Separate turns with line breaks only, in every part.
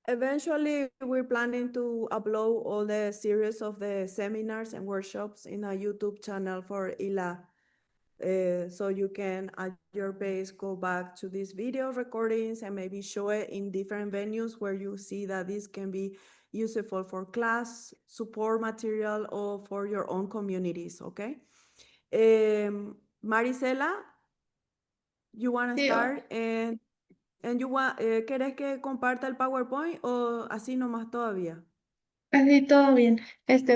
Eventually, we're planning to upload all the series of the seminars and workshops in a YouTube channel for ILA. So you can, at your pace, go back to these video recordings and maybe show it in different venues where you see that this can be useful for class, support material, or for your own communities, okay? Marisela, you want to
Sí,
start and you want, ¿querés que comparta el PowerPoint o así nomás todavía?
así todo bien.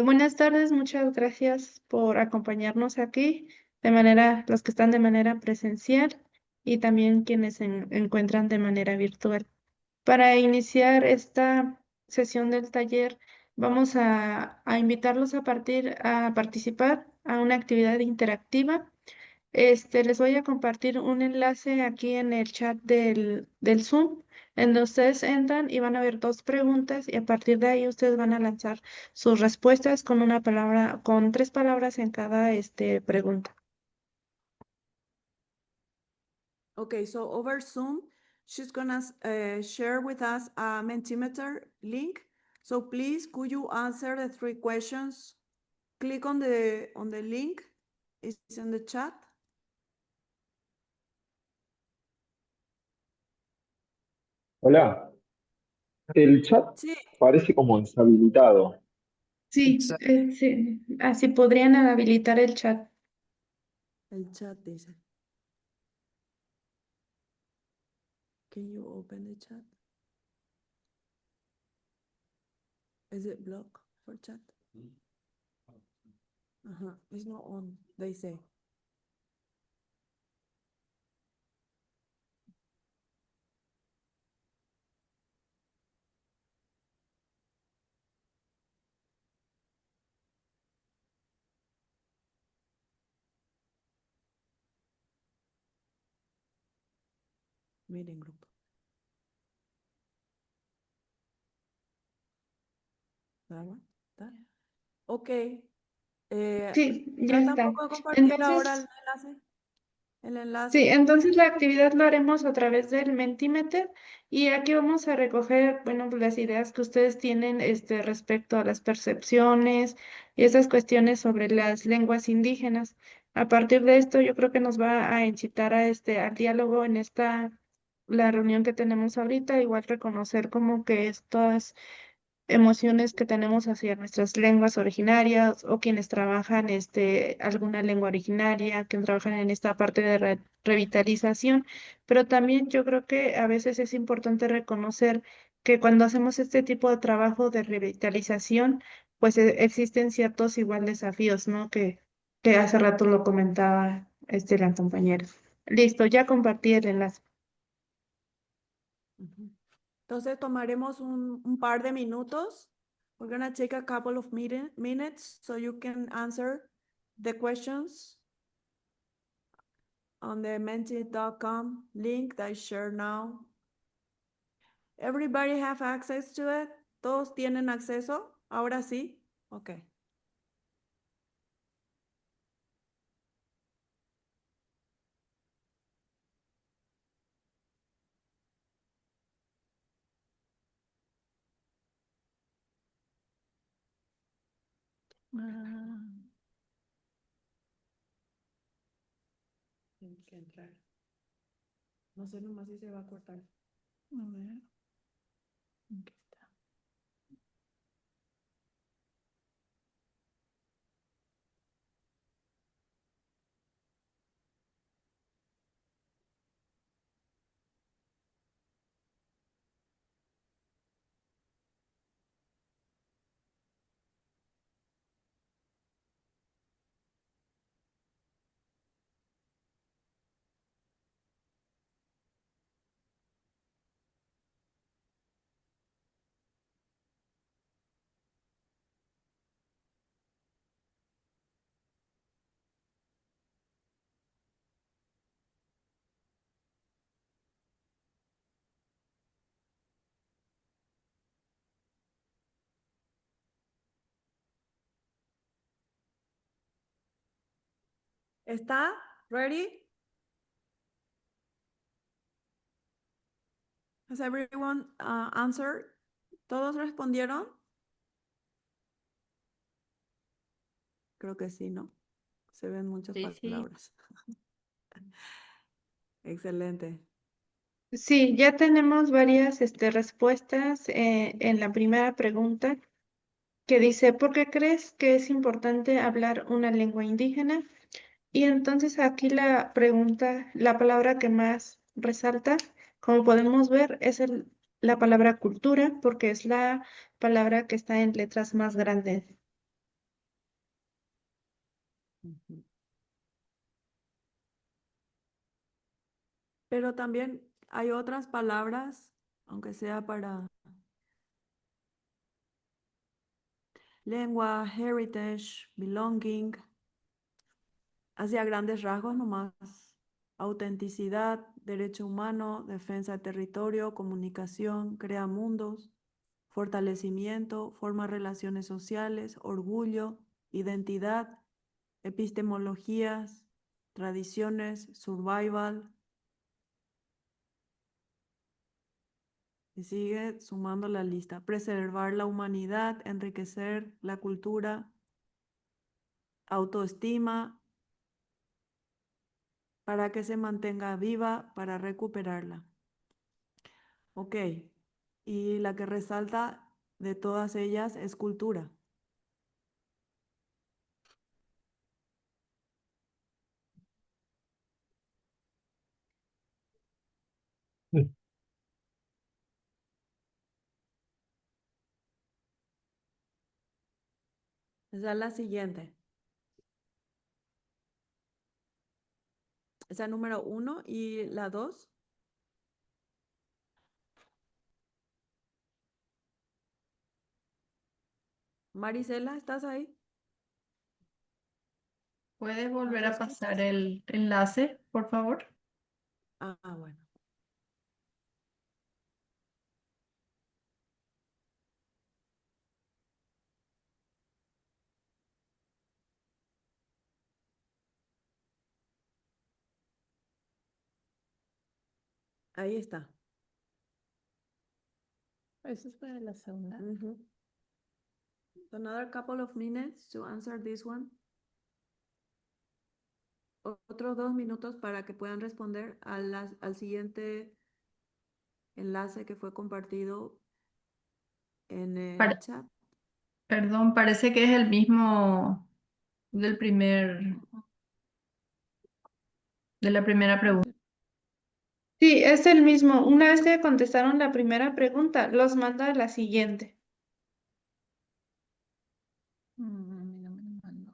Buenas tardes, muchas gracias por acompañarnos aquí los que están de manera presencial y también quienes se encuentran de manera virtual. Para iniciar esta sesión del taller, vamos a invitarlos a participar a una actividad interactiva. Les voy a compartir un enlace aquí en el chat del Zoom, en donde ustedes entran y van a ver dos preguntas y a partir de ahí ustedes van a lanzar sus respuestas con una palabra, con 3 palabras en cada pregunta.
Okay, so over Zoom, she's gonna share with us a Mentimeter link. So please, could you answer the 3 questions? Click on the link. It's in the chat.
Hola, el chat
Sí,
parece como deshabilitado.
Sí, sí, así podrían habilitar el chat.
el chat dice. Can you open the chat? Is it blocked for chat? It's not on, they say. Meeting group. ¿Está? Ok.
Sí, ya
Trata un
está.
poco de compartir ahora
Entonces,
el enlace. El
sí,
enlace.
entonces la actividad lo haremos a través del Mentimeter y aquí vamos a recoger, bueno, pues las ideas que ustedes tienen respecto a las percepciones y esas cuestiones sobre las lenguas indígenas. A partir de esto, yo creo que nos va a incitar al diálogo en la reunión que tenemos ahorita, igual reconocer como que estas emociones que tenemos hacia nuestras lenguas originarias o quienes trabajan alguna lengua originaria, quienes trabajan en esta parte de revitalización, pero también yo creo que a veces es importante reconocer que cuando hacemos este tipo de trabajo de revitalización, pues existen ciertos igual desafíos, ¿no? Que hace rato lo comentaba la compañera. Listo, ya compartí el enlace.
Entonces tomaremos un par de minutos. We're gonna take a couple of minutes so you can answer the questions on the menti.com link that I share now. Everybody have access to it? ¿Todos tienen acceso? Ahora sí? Okay. Tiene que entrar. No sé nomás si se va a cortar. A ver. Aquí está. ¿Está? Ready? Has everyone answered ¿Todos respondieron? Creo que sí, ¿no? Se ven muchas
Sí, sí.
palabras. Excelente.
Sí, ya tenemos varias respuestas en la primera pregunta que dice, ¿por qué crees que es importante hablar una lengua indígena? Y entonces aquí la pregunta, la palabra que más resalta, como podemos ver, es la palabra cultura, porque es la palabra que está en letras más grandes.
Ujú. Pero también hay otras palabras, aunque sea para lengua, heritage, belonging, hacia grandes rasgos nomás. Autenticidad, derecho humano, defensa de territorio, comunicación, crea mundos, fortalecimiento, forma relaciones sociales, orgullo, identidad, epistemologías, tradiciones, survival. Y sigue sumando la lista. Preservar la humanidad, enriquecer la cultura, autoestima, para que se mantenga viva, para recuperarla. Ok. Y la que resalta de todas ellas es cultura. Esa es la siguiente. Esa número 1 y la 2. Marisela, ¿estás ahí?
¿Puedes
¿Nos
volver a pasar
escuchas?
el enlace, por favor?
Bueno. Ahí está.
Eso es para la segunda.
Ujú. Another couple of minutes to answer this one. Otros 2 minutos para que puedan responder al siguiente enlace que fue compartido en el
Pare-
chat.
Perdón, parece que es el mismo del de la primera pregunta.
Sí, es el mismo. Una vez que contestaron la primera pregunta, los manda a la siguiente.
A mí no me lo mandó.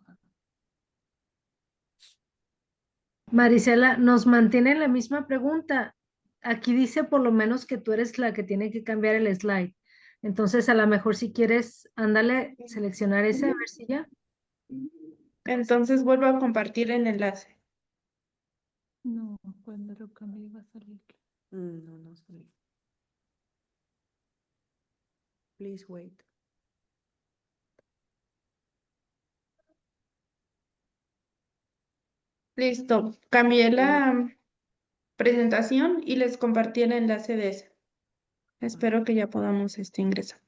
Marisela, nos mantiene la misma pregunta. Aquí dice por lo menos que tú eres la que tiene que cambiar el slide. Entonces, a lo mejor si quieres, ándale, seleccionar ese, a ver si ya.
Entonces vuelvo a compartir el enlace.
No, cuando lo cambié va a salir.
No, no salió. Please wait.
Listo. Cambié
Bueno,
la presentación y les compartí el enlace de ese. Espero que ya podamos ingresar.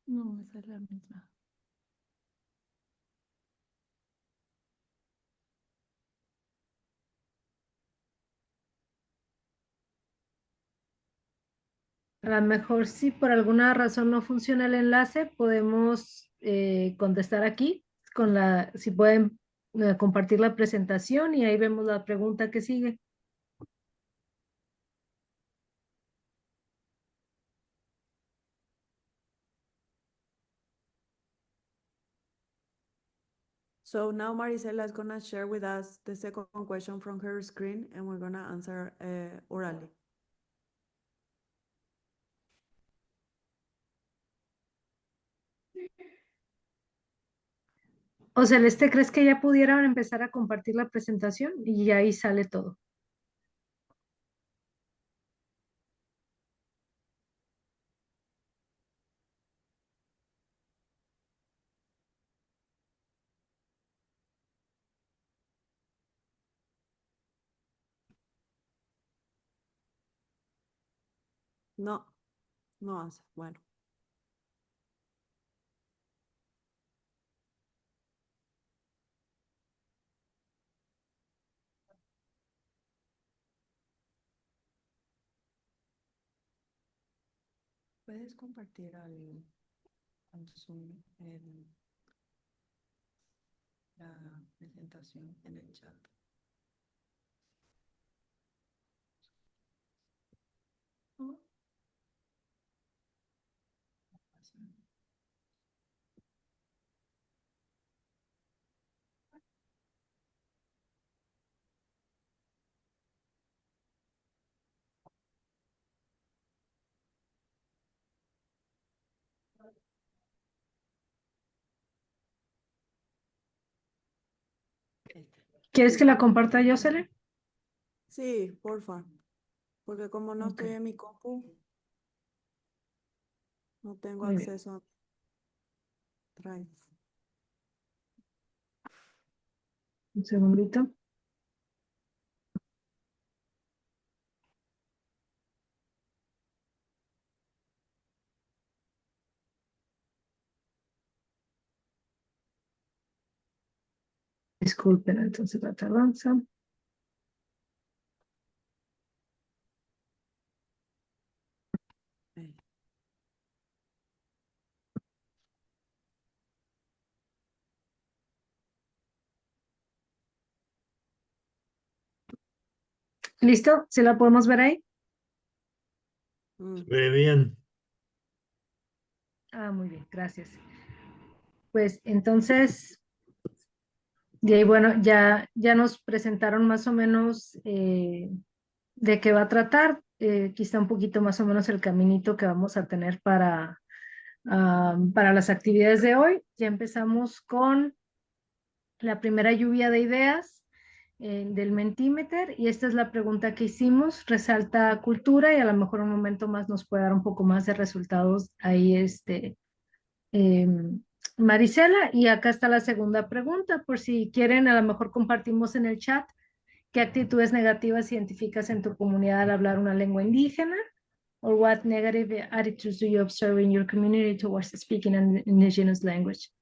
No, esa es la misma.
A lo mejor si por alguna razón no funciona el enlace, podemos contestar aquí si pueden compartir la presentación y ahí vemos la pregunta que sigue.
so now Marisela is going to share with us the second question from her screen and we're going to answer orally.
O Celeste, ¿crees que ya pudieran empezar a compartir la presentación? Y ahí sale todo.
No, no hace. Bueno. Puedes compartir al Zoom la presentación en el chat. Oh.
¿Quieres que la comparta yo, Cele?
Sí, porfa. Porque como no estoy
Ok.
en mi compu, no tengo
Muy bien.
acceso a Drive.
Un segundito. Disculpen entonces la tardanza.
Ahí.
¿Listo? ¿Sí la podemos ver ahí?
Ve bien.
Ah, muy bien, gracias. Pues entonces, y ahí, bueno, ya nos presentaron más o menos de qué va a tratar. Quizá un poquito más o menos el caminito que vamos a tener para las actividades de hoy. Ya empezamos con la primera lluvia de ideas del Mentimeter y esta es la pregunta que hicimos. Resalta cultura y a lo mejor un momento más nos puede dar un poco más de resultados ahí eh, Marisela. Y acá está la segunda pregunta, por si quieren, a lo mejor compartimos en el chat qué actitudes negativas identificas en tu comunidad al hablar una lengua indígena, or what negative attitudes do you observe in your community towards speaking an indigenous language.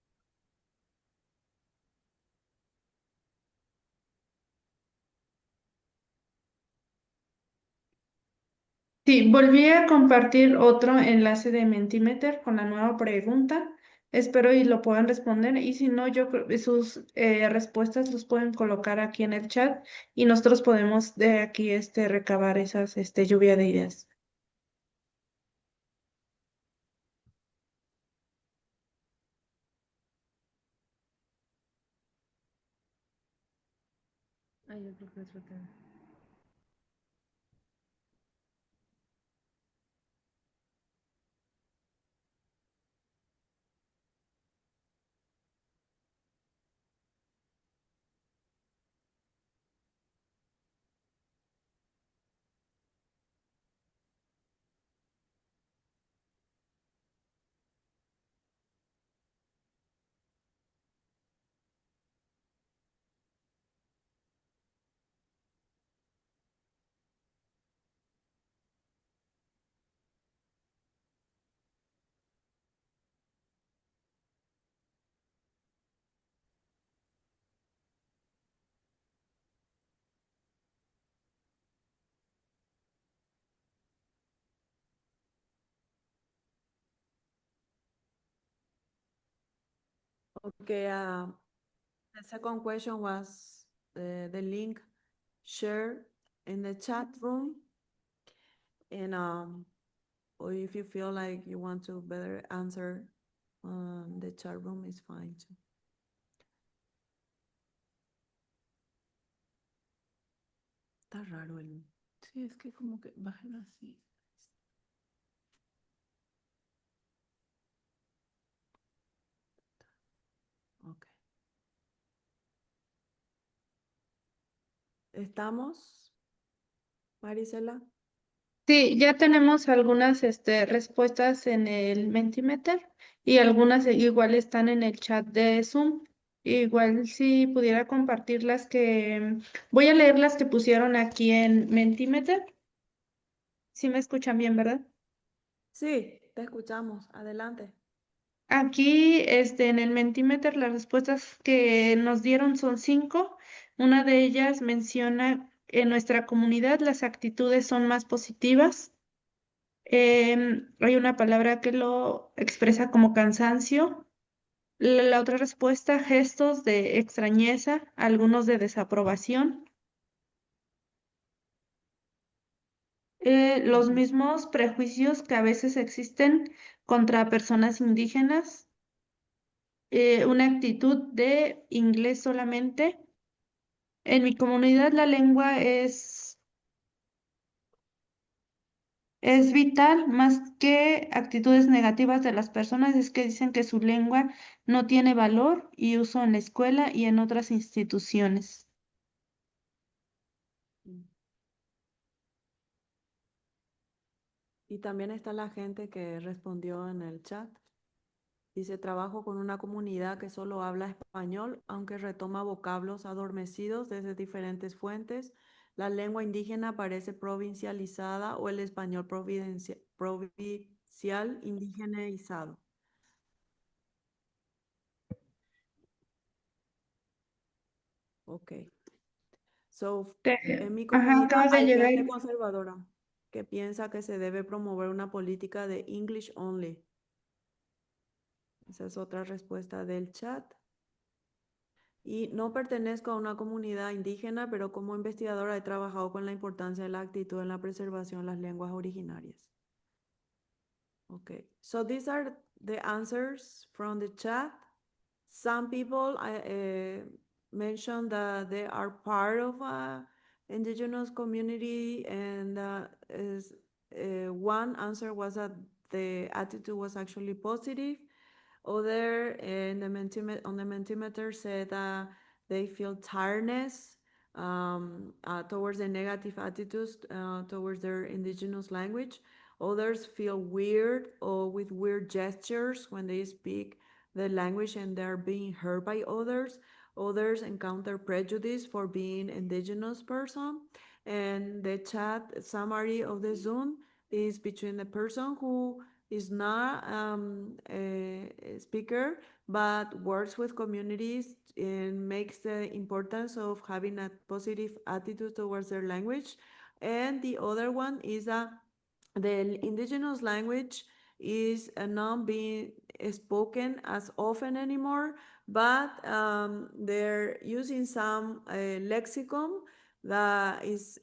Sí, volví a compartir otro enlace de Mentimeter con la nueva pregunta. Espero y lo puedan responder y si no, yo creo que sus respuestas los pueden colocar aquí en el chat y nosotros podemos de aquí recabar esas lluvia de ideas.
Ay, yo creo que es otro tema.
Okay, the second question was the link shared in the chat room. And or if you feel like you want to better answer the chat room is fine too. Está raro el.
Sí, es que como que bajen así.
Ok. ¿Estamos, Marisela?
Sí, ya tenemos algunas respuestas en el Mentimeter y algunas igual están en el chat de Zoom. Igual si pudiera compartir las que... Voy a leer las que pusieron aquí en Mentimeter. Sí me escuchan bien, ¿verdad?
Sí, te escuchamos. Adelante.
Aquí, en el Mentimeter, las respuestas que nos dieron son 5. Una de ellas menciona, en nuestra comunidad las actitudes son más positivas. Hay una palabra que lo expresa como cansancio. La otra respuesta, gestos de extrañeza, algunos de desaprobación. Los
Ujú.
mismos prejuicios que a veces existen contra personas indígenas. Una actitud de inglés solamente. En mi comunidad la lengua es vital, más que actitudes negativas de las personas, es que dicen que su lengua no tiene valor y uso en la escuela y en otras instituciones.
Y también está la gente que respondió en el chat. Dice, trabajo con una comunidad que solo habla español, aunque retoma vocablos adormecidos desde diferentes fuentes. La lengua indígena parece provincializada o el español provincial indigenizado. Ok. So, en mi
Ajá,
comunidad
acabas de
hay
llegar.
gente conservadora que piensa que se debe promover una política de English only. Esa es otra respuesta del chat. Y no pertenezco a una comunidad indígena, pero como investigadora he trabajado con la importancia de la actitud en la preservación de las lenguas originarias. Okay, so these are the answers from the chat. Some people mentioned that they are part of a indigenous community, and one answer was that the attitude was actually positive. Other in the on the Mentimeter said they feel tiredness towards the negative attitudes towards their indigenous language. Others feel weird or with weird gestures when they speak the language and they're being heard by others. Others encounter prejudice for being indigenous person. And the chat summary of the Zoom is between the person who is not a speaker, but works with communities and makes the importance of having a positive attitude towards their language. And the other one is that the indigenous language is not being spoken as often anymore, but they're using some lexicon that is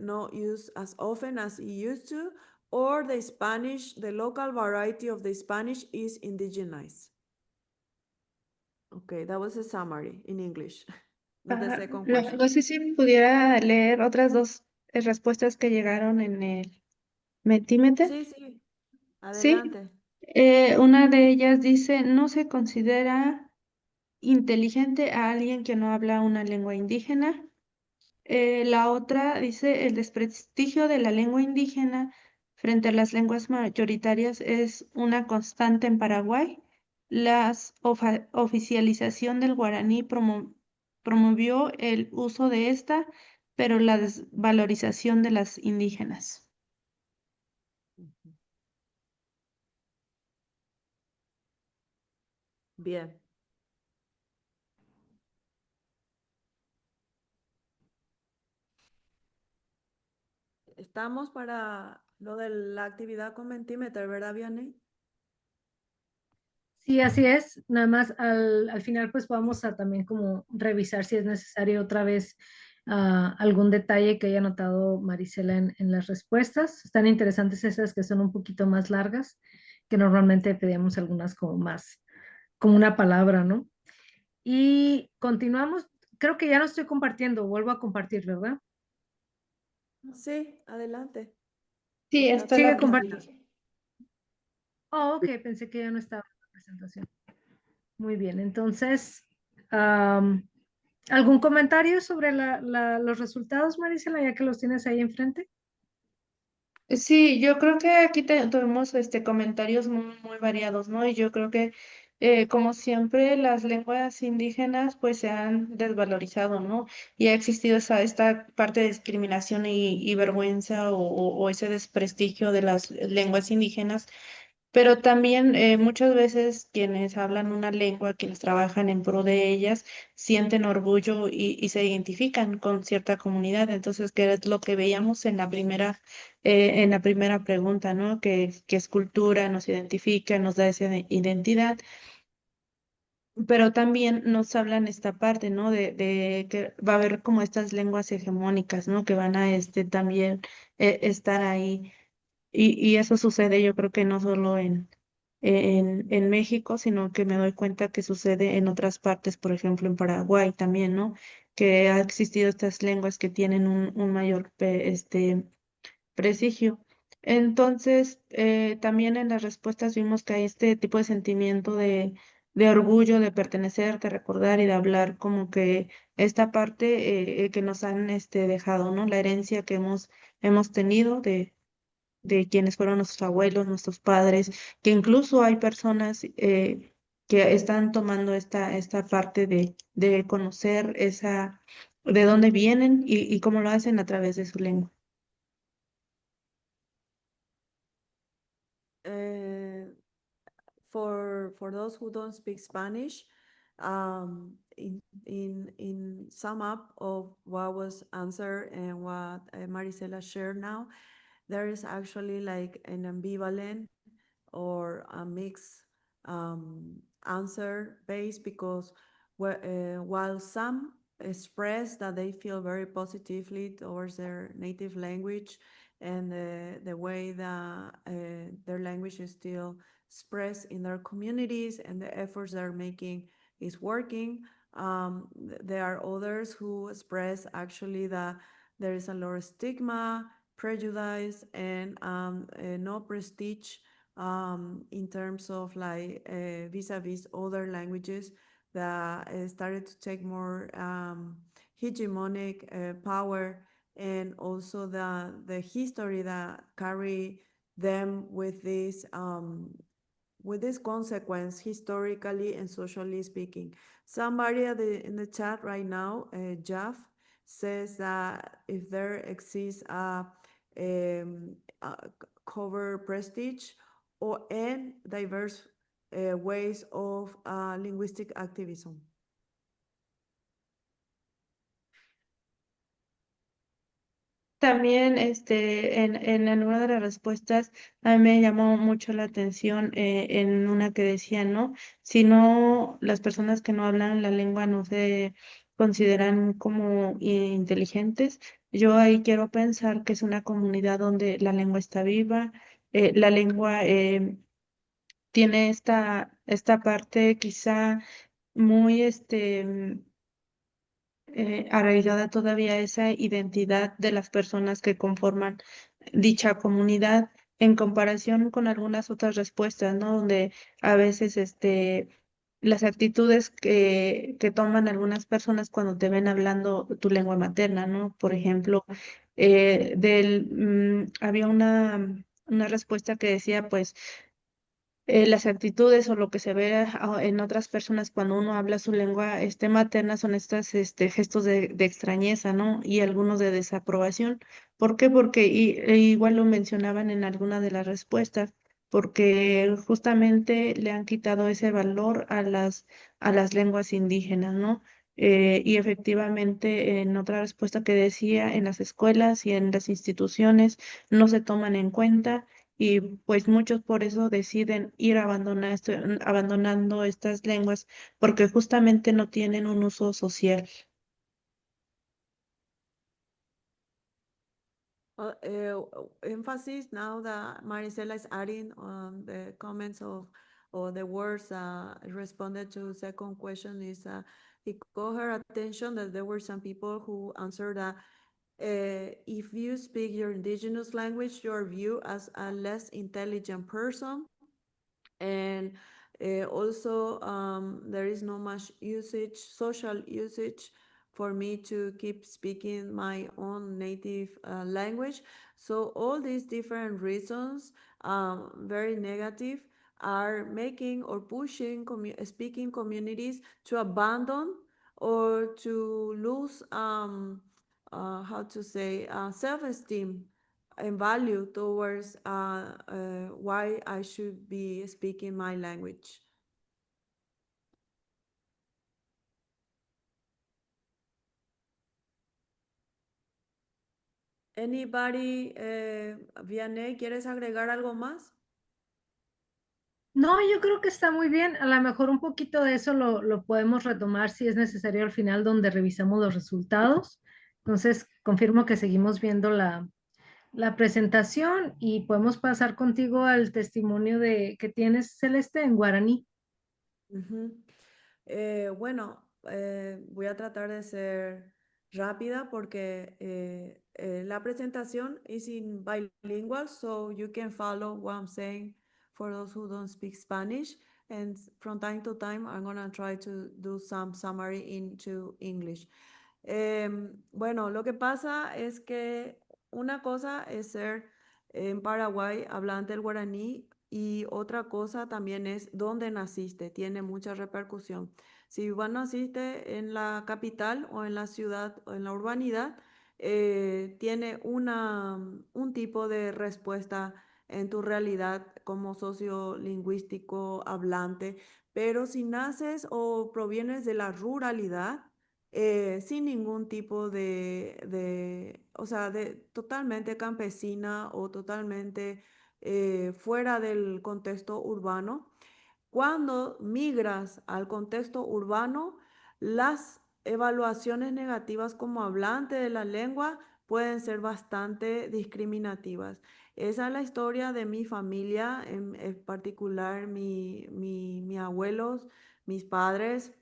not used as often as it used to, or the Spanish, the local variety of the Spanish is indigenized. Okay, that was a summary in English. Not the
Ajá,
second
no,
question.
no sé si pudiera leer otras dos respuestas que llegaron en el Mentimeter.
Sí, sí,
Sí,
adelante.
una de ellas dice, no se considera inteligente a alguien que no habla una lengua indígena. La otra dice, el desprestigio de la lengua indígena frente a las lenguas mayoritarias es una constante en Paraguay. La oficialización del guaraní promovió el uso de esta, pero la desvalorización de las indígenas.
Bien. Estamos para lo de la actividad con Mentimeter, ¿verdad, Vianney?
Sí, así es. Nada más al final pues vamos a también como revisar si es necesario otra vez algún detalle que haya notado Marisela en las respuestas. Están interesantes esas que son un poquito más largas, que normalmente pedíamos algunas como más, como una palabra, ¿no? Y continuamos. Creo que ya no estoy compartiendo, vuelvo a compartir, ¿verdad?
Sí, adelante.
Sí,
Está
está
tu
Sigue
la
pantalla.
compartiendo. Oh, ok, pensé que ya no estaba en la presentación. Muy bien, entonces, ¿algún comentario sobre los resultados, Marisela, ya que los tienes ahí enfrente?
Sí, yo creo que aquí tuvimos comentarios muy, muy variados, ¿no? Y yo creo que como siempre, las lenguas indígenas pues se han desvalorizado, ¿no? Y ha existido esta parte de discriminación y vergüenza o ese desprestigio de las lenguas indígenas, pero también muchas veces quienes hablan una lengua, quienes trabajan en pro de ellas, sienten orgullo y se identifican con cierta comunidad. Entonces, que es lo que veíamos en la primera pregunta, ¿no? Que es cultura, nos identifica, nos da esa identidad, pero también nos hablan esta parte, ¿no? De que va a haber como estas lenguas hegemónicas, ¿no? Que van a también estar ahí. Y eso sucede, yo creo que no solo en México, sino que me doy cuenta que sucede en otras partes, por ejemplo, en Paraguay también, ¿no? Que ha existido estas lenguas que tienen un mayor prestigio. Entonces, también en las respuestas vimos que hay este tipo de sentimiento de orgullo, de pertenecer, de recordar y de hablar, como que esta parte que nos han dejado, ¿no? La herencia que hemos tenido de quienes fueron nuestros abuelos, nuestros padres, que incluso hay personas que están tomando esta parte de conocer de dónde vienen y cómo lo hacen a través de su lengua.
Uh, for those who don't speak Spanish, in sum up of what was answered and what Marisela shared now, there is actually like an ambivalent or a mixed answer base, because while some express that they feel very positively towards their native language and the way that their language is still expressed in their communities and the efforts they're making is working. There are others who express actually that there is a lot of stigma, prejudice, and no prestige in terms of like vis-a-vis other languages that started to take more hegemonic power, and also the history that carry them with this consequence historically and socially speaking. Somebody in the chat right now, Jeff, says that if there exists a cover prestige and diverse ways of linguistic activism.
También en alguna de las respuestas a mí me llamó mucho la atención en una que decía, ¿no? Si no, las personas que no hablan la lengua no se consideran como inteligentes. Yo ahí quiero pensar que es una comunidad donde la lengua está viva, la lengua tiene esta parte quizá muy arraigada todavía esa identidad de las personas que conforman dicha comunidad en comparación con algunas otras respuestas, ¿no? Donde a veces las actitudes que toman algunas personas cuando te ven hablando tu lengua materna, ¿no? Por ejemplo, había una respuesta que decía, pues, las actitudes o lo que se ve en otras personas cuando uno habla su lengua materna son estos gestos de extrañeza, ¿no? Y algunos de desaprobación. ¿Por qué? Porque igual lo mencionaban en alguna de las respuestas, porque justamente le han quitado ese valor a las lenguas indígenas, ¿no? Y efectivamente, en otra respuesta que decía, en las escuelas y en las instituciones no se toman en cuenta y pues muchos por eso deciden ir abandonando estas lenguas porque justamente no tienen un uso social.
Emphasis now that Marisela is adding on the comments of or the words responded to second question is it caught her attention that there were some people who answered that if you speak your indigenous language, you're viewed as a less intelligent person. And also there is no much social usage for me to keep speaking my own native language. So all these different reasons, very negative, are making or pushing speaking communities to abandon or to lose how to say self-esteem and value towards why I should be speaking my language. Anybody, Vianney, ¿quieres agregar algo más?
No, yo creo que está muy bien. A lo mejor un poquito de eso lo podemos retomar si es necesario al final donde revisamos los resultados. Entonces, confirmo que seguimos viendo la presentación y podemos pasar contigo al testimonio que tienes, Celeste, en guaraní.
Ujú. Bueno, voy a tratar de ser rápida porque la presentación is in bilingual, so you can follow what I'm saying for those who don't speak Spanish. And from time to time, I'm gonna try to do some summary into English. Bueno, lo que pasa es que una cosa es ser en Paraguay hablante del guaraní y otra cosa también es dónde naciste, tiene mucha repercusión. Si vos naciste en la capital o en la ciudad o en la urbanidad, tiene un tipo de respuesta en tu realidad como sociolingüístico hablante, pero si naces o provienes de la ruralidad, sin ningún tipo o sea, de totalmente campesina o totalmente fuera del contexto urbano. Cuando migras al contexto urbano, las evaluaciones negativas como hablante de la lengua pueden ser bastante discriminativas. Esa es la historia de mi familia, en particular mi abuelos, mis padres.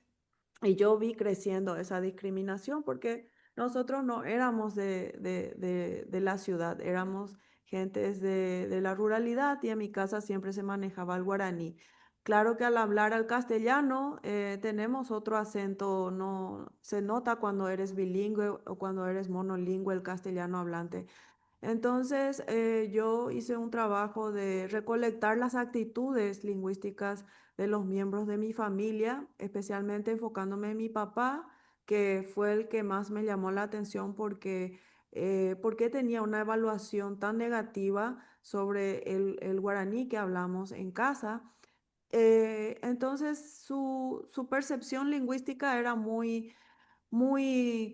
Y yo vi creciendo esa discriminación porque nosotros no éramos de la ciudad, éramos gentes de la ruralidad y en mi casa siempre se manejaba el guaraní. Claro que al hablar al castellano tenemos otro acento, no se nota cuando eres bilingüe o cuando eres monolingüe el castellano hablante. Entonces, yo hice un trabajo de recolectar las actitudes lingüísticas de los miembros de mi familia, especialmente enfocándome en mi papá, que fue el que más me llamó la atención porque tenía una evaluación tan negativa sobre el guaraní que hablamos en casa. Entonces, su percepción lingüística era muy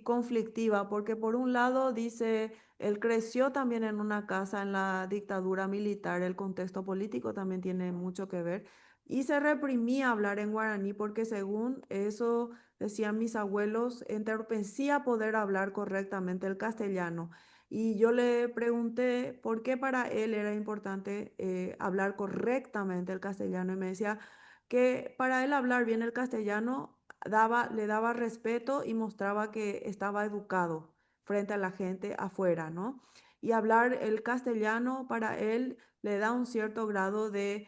conflictiva, porque por un lado dice, él creció también en una casa en la dictadura militar, el contexto político también tiene mucho que ver, y se reprimía hablar en guaraní porque según eso decían mis abuelos, entorpecía poder hablar correctamente el castellano. Y yo le pregunté por qué para él era importante hablar correctamente el castellano y me decía que para él hablar bien el castellano le daba respeto y mostraba que estaba educado frente a la gente afuera, ¿no? Y hablar el castellano para él le da un cierto grado de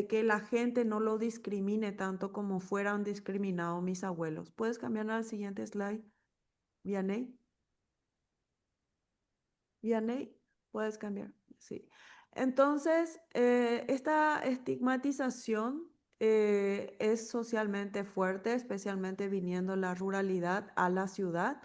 que la gente no lo discrimine tanto como fueran discriminados mis abuelos. ¿Puedes cambiar al siguiente slide, Vianney? Vianney, puedes cambiar, sí. Entonces, esta estigmatización es socialmente fuerte, especialmente viniendo la ruralidad a la ciudad.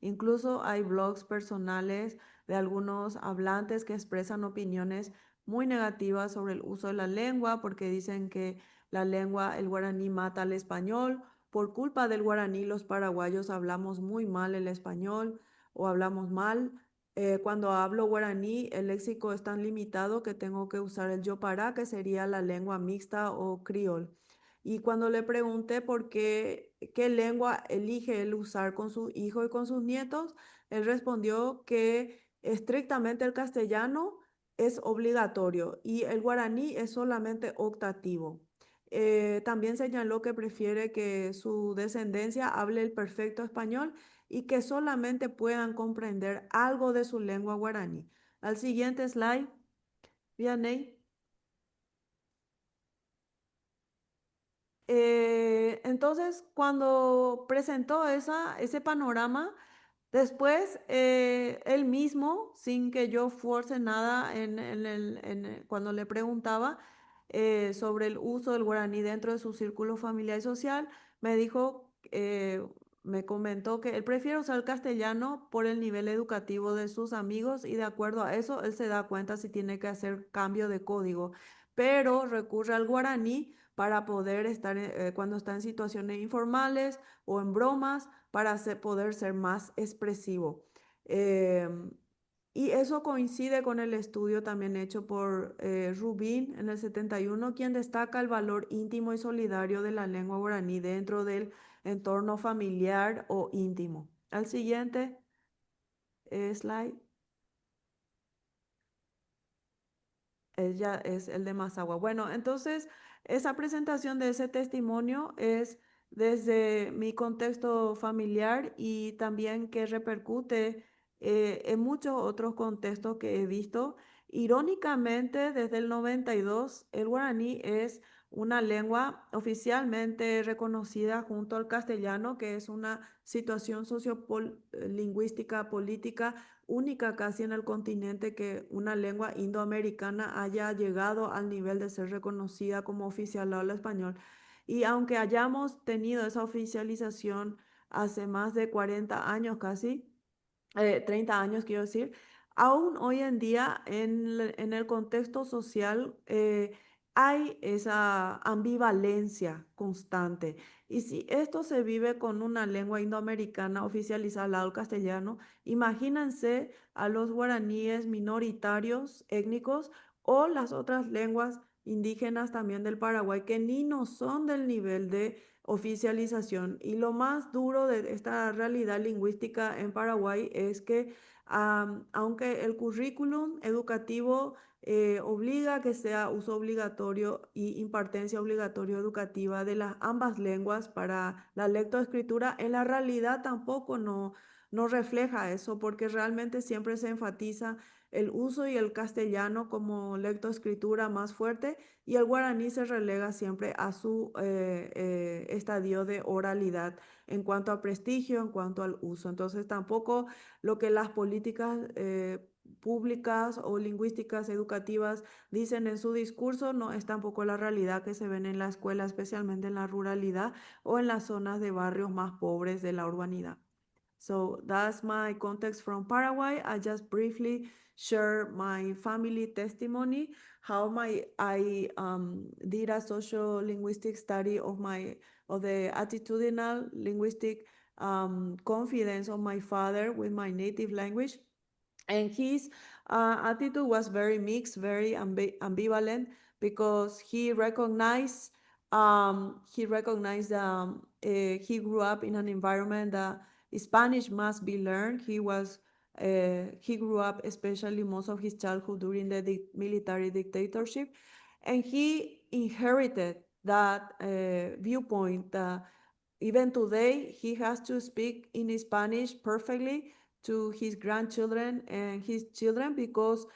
Incluso hay blogs personales de algunos hablantes que expresan opiniones muy negativas sobre el uso de la lengua porque dicen que la lengua, el guaraní, mata al español. Por culpa del guaraní, los paraguayos hablamos muy mal el español o hablamos mal. Cuando hablo guaraní, el léxico es tan limitado que tengo que usar el yopará, que sería la lengua mixta o criol. Y cuando le pregunté por qué lengua elige él usar con su hijo y con sus nietos, él respondió que estrictamente el castellano es obligatorio y el guaraní es solamente optativo. También señaló que prefiere que su descendencia hable el perfecto español y que solamente puedan comprender algo de su lengua guaraní. Al siguiente slide, Vianney. Entonces, cuando presentó ese panorama, después él mismo, sin que yo fuerce nada cuando le preguntaba, sobre el uso del guaraní dentro de su círculo familiar y social, me comentó que él prefiere usar el castellano por el nivel educativo de sus amigos y de acuerdo a eso él se da cuenta si tiene que hacer cambio de código, pero recurre al guaraní para poder estar cuando está en situaciones informales o en bromas para poder ser más expresivo. Em, y eso coincide con el estudio también hecho por Rubin en el 71, quien destaca el valor íntimo y solidario de la lengua guaraní dentro del entorno familiar o íntimo. Al siguiente slide. Ya es el de Mazagua. Bueno, entonces esa presentación de ese testimonio es desde mi contexto familiar y también que repercute en muchos otros contextos que he visto. Irónicamente, desde el 92, el guaraní es una lengua oficialmente reconocida junto al castellano, que es una situación sociolingüística política única casi en el continente que una lengua indoamericana haya llegado al nivel de ser reconocida como oficial al español. Y aunque hayamos tenido esa oficialización hace más de 40 años casi, 30 años quiero decir, aún hoy en día en el contexto social hay esa ambivalencia constante. Y si esto se vive con una lengua indoamericana oficializada al lado del castellano, imagínense a los guaraníes minoritarios étnicos o las otras lenguas indígenas también del Paraguay que ni no son del nivel de oficialización. Y lo más duro de esta realidad lingüística en Paraguay es que aunque el currículum educativo obliga a que sea uso obligatorio y impartencia obligatoria educativa de las ambas lenguas para la lectoescritura, en la realidad tampoco no refleja eso, porque realmente siempre se enfatiza el uso y el castellano como lectoescritura más fuerte y el guaraní se relega siempre a su estadio de oralidad en cuanto a prestigio, en cuanto al uso. Entonces tampoco lo que las políticas públicas o lingüísticas educativas dicen en su discurso no es tampoco la realidad que se ven en la escuela, especialmente en la ruralidad o en las zonas de barrios más pobres de la urbanidad. So that's my context from Paraguay. I just briefly share my family testimony, how I did a social linguistic study of the attitudinal linguistic confidence of my father with my native language. And his attitude was very mixed, very ambivalent, because he recognized he grew up in an environment that Spanish must be learned. He grew up, especially most of his childhood during the military dictatorship, and he inherited that viewpoint. Even today, he has to speak in Spanish perfectly to his grandchildren and his children because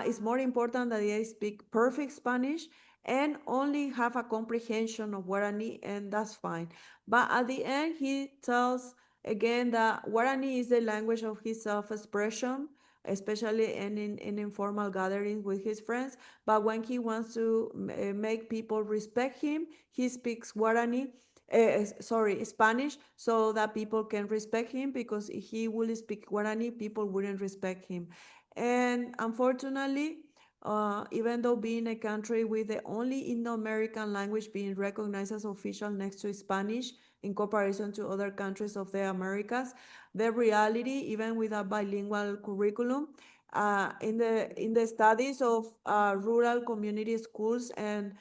it's more important that they speak perfect Spanish and only have a comprehension of Guarani, and that's fine. But at the end, he tells again that Guarani is the language of his self-expression, especially in informal gatherings with his friends. But when he wants to make people respect him, he speaks Spanish, so that people can respect him, because if he will speak Guarani, people wouldn't respect him. And unfortunately, even though being a country with the only Indo-American language being recognized as official next to Spanish in comparison to other countries of the Americas, the reality, even with a bilingual curriculum, in the studies of rural community schools and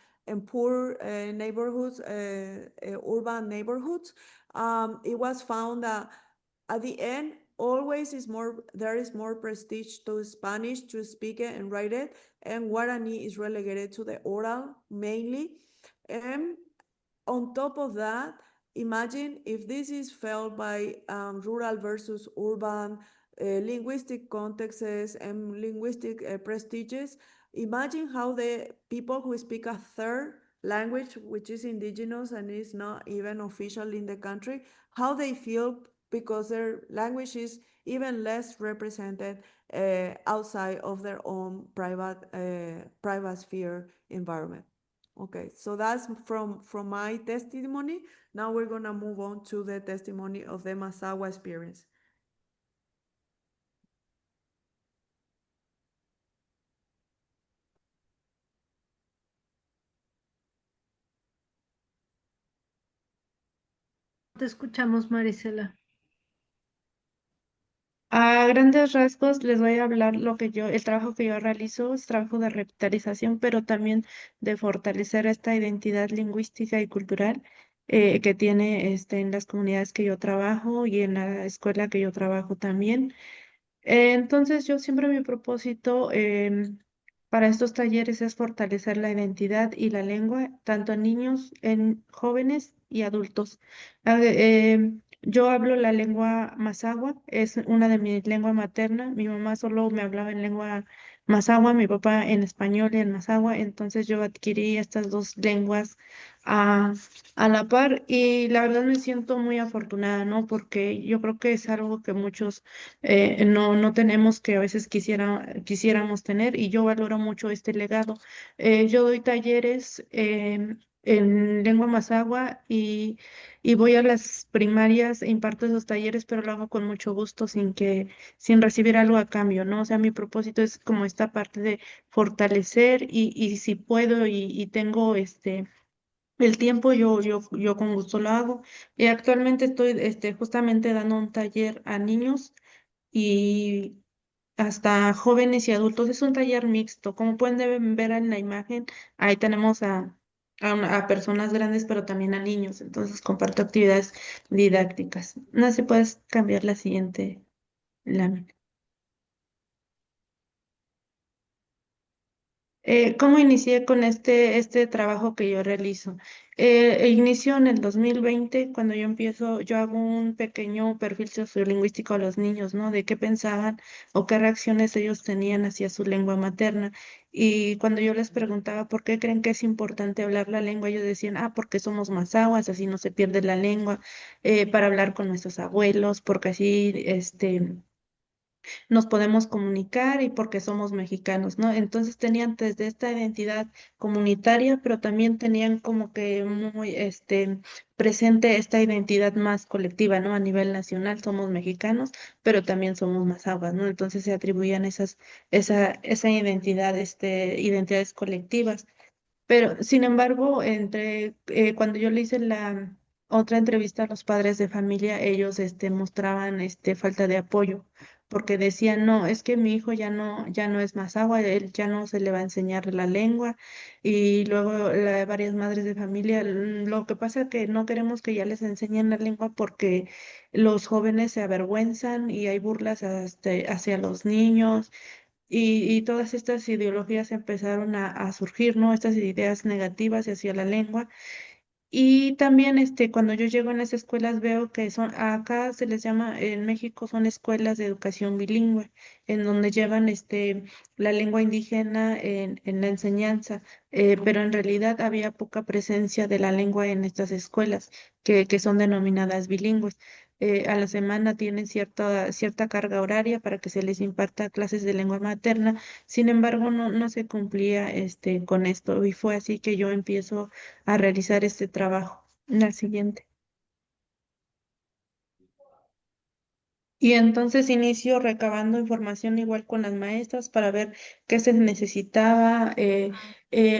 poor neighborhoods, urban neighborhoods, it was found that at the end, there is more prestige to Spanish to speak it and write it, and Guarani is relegated to the oral mainly. And on top of that, imagine if this is felt by rural versus urban linguistic contexts and linguistic prestiges. Imagine how the people who speak a third language, which is indigenous and is not even official in the country, how they feel because their language is even less represented outside of their own private sphere environment. Okay, so that's from my testimony. Now we're gonna move on to the testimony of the Masagua experience.
Te escuchamos, Marisela.
A grandes rasgos les voy a hablar el trabajo que yo realizo, es trabajo de revitalización, pero también de fortalecer esta identidad lingüística y cultural que tiene en las comunidades que yo trabajo y en la escuela que yo trabajo también. Entonces, yo siempre mi propósito para estos talleres es fortalecer la identidad y la lengua, tanto en niños, en jóvenes y adultos. Yo hablo la lengua mazahua, es una de mis lenguas maternas. Mi mamá solo me hablaba en lengua mazahua, mi papá en español y en mazahua, entonces yo adquirí estas dos lenguas a, a la par y la verdad me siento muy afortunada, ¿no? Porque yo creo que es algo que muchos no tenemos que a veces quisiéramos tener y yo valoro mucho este legado. Yo doy talleres en lengua mazahua y voy a las primarias e imparto esos talleres, pero lo hago con mucho gusto sin recibir algo a cambio, ¿no? O sea, mi propósito es como esta parte de fortalecer y si puedo y tengo el tiempo yo con gusto lo hago. Y actualmente estoy justamente dando un taller a niños y hasta jóvenes y adultos. Es un taller mixto. Como pueden ver en la imagen, ahí tenemos a personas grandes, pero también a niños. Entonces comparto actividades didácticas. No sé si puedes cambiar la siguiente lámina. ¿Cómo inicié con este trabajo que yo realizo? Inició en el 2020 cuando yo hago un pequeño perfil sociolingüístico a los niños, ¿no? De qué pensaban o qué reacciones ellos tenían hacia su lengua materna. Y cuando yo les preguntaba por qué creen que es importante hablar la lengua, ellos decían, porque somos mazahuas, así no se pierde la lengua, para hablar con nuestros abuelos, porque así, nos podemos comunicar y porque somos mexicanos, ¿no? Entonces tenían desde esta identidad comunitaria, pero también tenían como que muy presente esta identidad más colectiva, ¿no? A nivel nacional somos mexicanos, pero también somos mazahuas, ¿no? Entonces se atribuían esa identidad, identidades colectivas. Pero, sin embargo, cuando yo le hice la otra entrevista a los padres de familia, ellos mostraban falta de apoyo, porque decían, no, es que mi hijo ya no es Mazahua, él ya no se le va a enseñar la lengua. Y luego varias madres de familia, lo que pasa es que no queremos que ya les enseñen la lengua porque los jóvenes se avergüenzan y hay burlas hacia los niños y todas estas ideologías empezaron a surgir, ¿no? Estas ideas negativas hacia la lengua. Y también cuando yo llego en las escuelas veo que acá se les llama, en México son escuelas de educación bilingüe, en donde llevan la lengua indígena en la enseñanza, pero en realidad había poca presencia de la lengua en estas escuelas que son denominadas bilingües. A la semana tienen cierta carga horaria para que se les imparta clases de lengua materna, sin embargo no se cumplía con esto y fue así que yo empiezo a realizar este trabajo. La siguiente. Y entonces inicio recabando información igual con las maestras para ver qué se necesitaba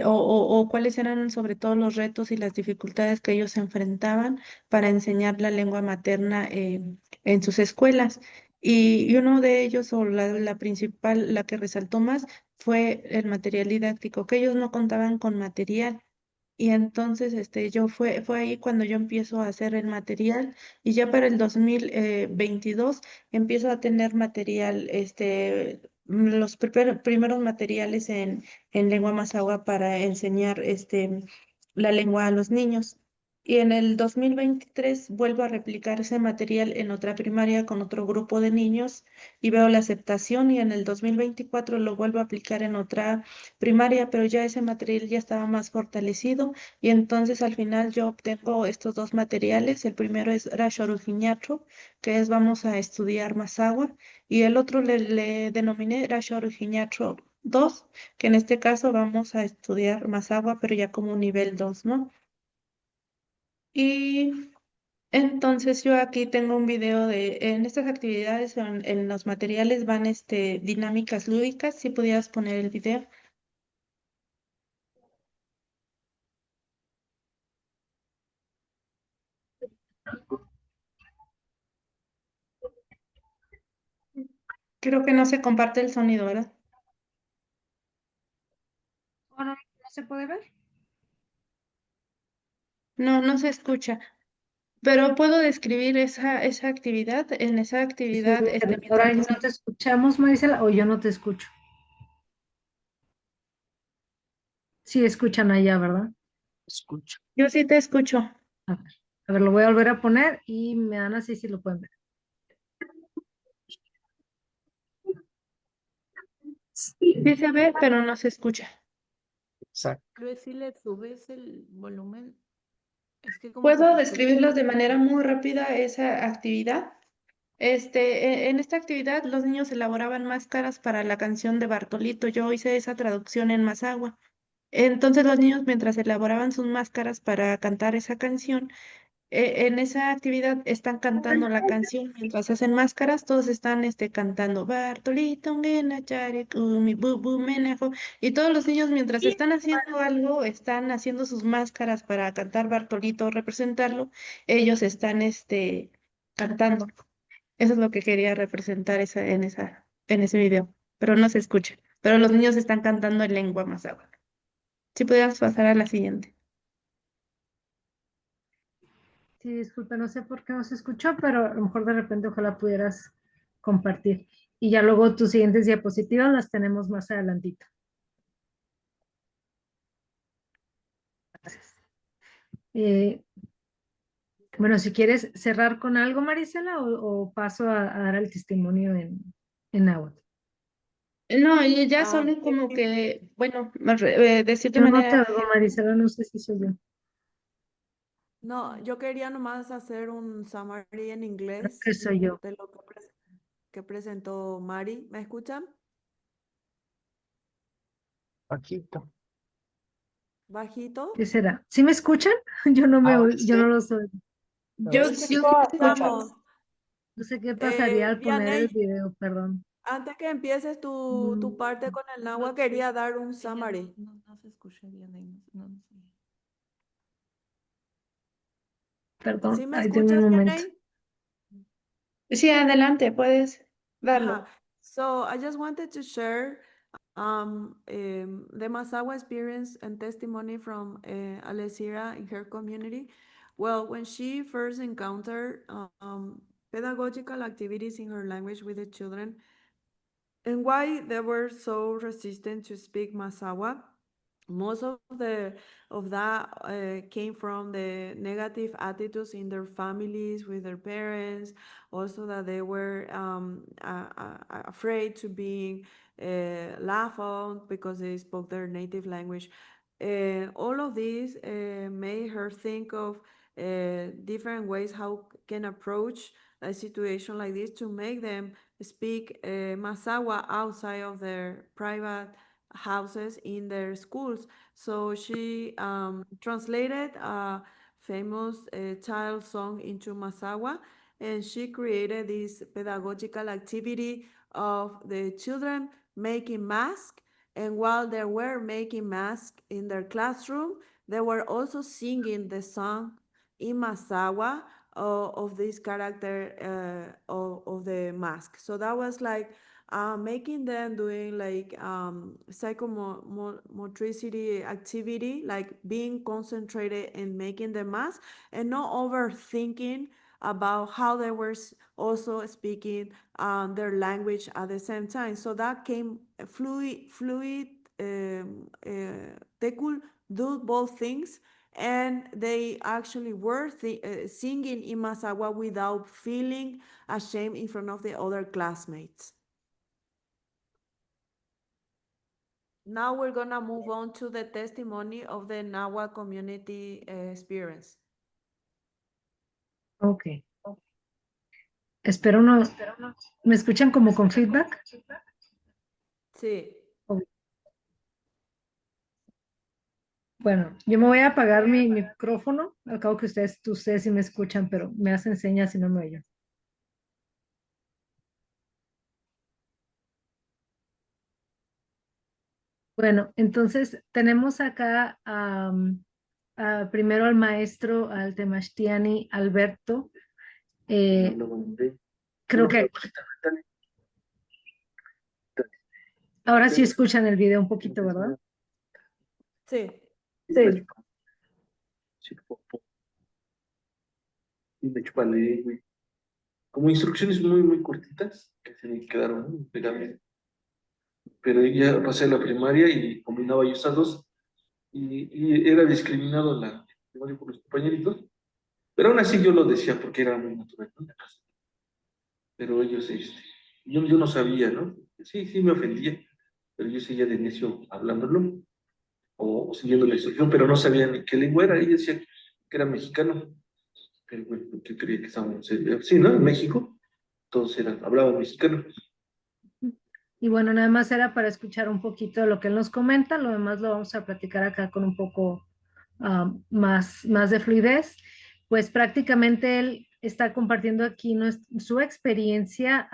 o cuáles eran sobre todo los retos y las dificultades que ellos enfrentaban para enseñar la lengua materna en sus escuelas. Y uno de ellos, o la principal, la que resaltó más, fue el material didáctico, que ellos no contaban con material. Y entonces fue ahí cuando yo empiezo a hacer el material y ya para el 2022 empiezo a tener material, los primeros materiales en lengua mazahua para enseñar la lengua a los niños. Y en el 2023 vuelvo a replicar ese material en otra primaria con otro grupo de niños y veo la aceptación y en el 2024 lo vuelvo a aplicar en otra primaria, pero ya ese material ya estaba más fortalecido y entonces al final yo obtengo estos dos materiales. El primero es Rashorujiñacho, que es vamos a estudiar Mazahua, y el otro le denominé Rashorujiñacho 2, que en este caso vamos a estudiar Mazahua, pero ya como nivel 2, ¿no? Y entonces yo aquí tengo un video en estas actividades, en los materiales van dinámicas lúdicas, si pudieras poner el video. Creo que no se comparte el sonido, ¿verdad?
¿O no, no se puede ver?
No, no se escucha. Pero puedo describir esa actividad. En esa
Sí,
actividad,
ahora
mientras
no te escuchamos, Marisela, o yo no te escucho. Sí, escuchan allá, ¿verdad?
Escucho.
yo sí te escucho.
A ver, lo voy a volver a poner y me dan así si lo pueden ver.
Sí se ve, pero no se escucha.
Exacto.
Luis, si le subes el volumen, es que como que
Puedo
se escucha.
describirlos de manera muy rápida esa actividad. En esta actividad los niños elaboraban máscaras para la canción de Bartolito. Yo hice esa traducción en Mazahua. Entonces los niños mientras elaboraban sus máscaras para cantar esa canción, en esa actividad están cantando la canción mientras hacen máscaras, todos están cantando Bartolito, Ngena, Chare, Kumi, Bubu, Menejo, y todos los niños mientras están haciendo algo, están haciendo sus máscaras para cantar Bartolito, representarlo, ellos están cantando. Eso es lo que quería representar en ese video, pero no se escucha. Pero los niños están cantando en lengua mazahua. Si pudieras pasar a la siguiente.
Sí, disculpa, no sé por qué no se escuchó, pero a lo mejor de repente ojalá pudieras compartir. Y ya luego tus siguientes diapositivas las tenemos más adelantito. Gracias. Eh, bueno, si quieres cerrar con algo, Marisela, o paso a dar el testimonio en náhuatl.
No, y ya
Ah,
solo como que, bueno, decir de
Yo no te
manera,
oigo, Marisela, no sé si soy yo.
no, yo quería nomás hacer un summary en
Creo
inglés
que soy yo.
de lo que presentó Mari. ¿Me escuchan?
Paquito.
Bajito.
¿Qué será? ¿Sí me escuchan? Yo no me
Ahora
oigo, yo no
sí.
los oigo.
yo
Ahora
Es que
sí.
sí
todos
te escucho.
estamos.
No sé qué pasaría al poner el
Vianey,
video, perdón.
antes que empieces tu parte con el agua, quería dar un summary.
No se escucha bien ahí. No sé.
Perdón,
¿Sí me
ahí tengo un
escuchas,
momento.
Vianey?
Sí, adelante, puedes darlo.
Uh-huh. So I just wanted to share the Masawa experience and testimony from Alessira in her community. Well, when she first encountered pedagogical activities in her language with the children, and why they were so resistant to speak Masawa, most of that came from the negative attitudes in their families with their parents, also that they were afraid to being laughed on because they spoke their native language. All of these made her think of different ways how can approach a situation like this to make them speak Masawa outside of their private houses in their schools. So she translated a famous child song into Masawa, and she created this pedagogical activity of the children making masks. And while they were making masks in their classroom, they were also singing the song in Masawa of this character of the mask. So that was like making them doing like psychomotricity activity, like being concentrated in making the mask and not overthinking about how they were also speaking their language at the same time. So that came fluid. They could do both things, and they actually were singing in Masawa without feeling ashamed in front of the other classmates. Now we're gonna move on to the testimony of the Nahua community experience.
Ok. Espero no. ¿Me escuchan como con feedback?
Sí.
Bueno, yo me voy a apagar mi micrófono. Al cabo que ustedes sí me escuchan, pero me hacen señas si no me oyen. Bueno, entonces tenemos acá primero al maestro, al Temashtiani Alberto. Creo que ahora sí escuchan el video un poquito, ¿verdad?
Sí.
Sí.
Y me chupale, güey. Como instrucciones muy, muy cortitas que se me quedaron, ¿no? Pegadas. Pero ya pasé la primaria y combinaba yo esas dos y era discriminado en la primaria por los compañeritos. Pero aún así yo lo decía porque era muy natural, ¿no? Pero ellos, yo no sabía, ¿no? Sí, sí me ofendía, pero yo seguía de necio hablándolo o siguiendo la instrucción, pero no sabía ni qué lengua era. Ella decía que era mexicano, pero bueno, yo creía que estábamos, sí, ¿no? En México, todos hablaban mexicano.
Y bueno, nada más era para escuchar un poquito de lo que él nos comenta, lo demás lo vamos a platicar acá con un poco más de fluidez. Pues prácticamente él está compartiendo aquí su experiencia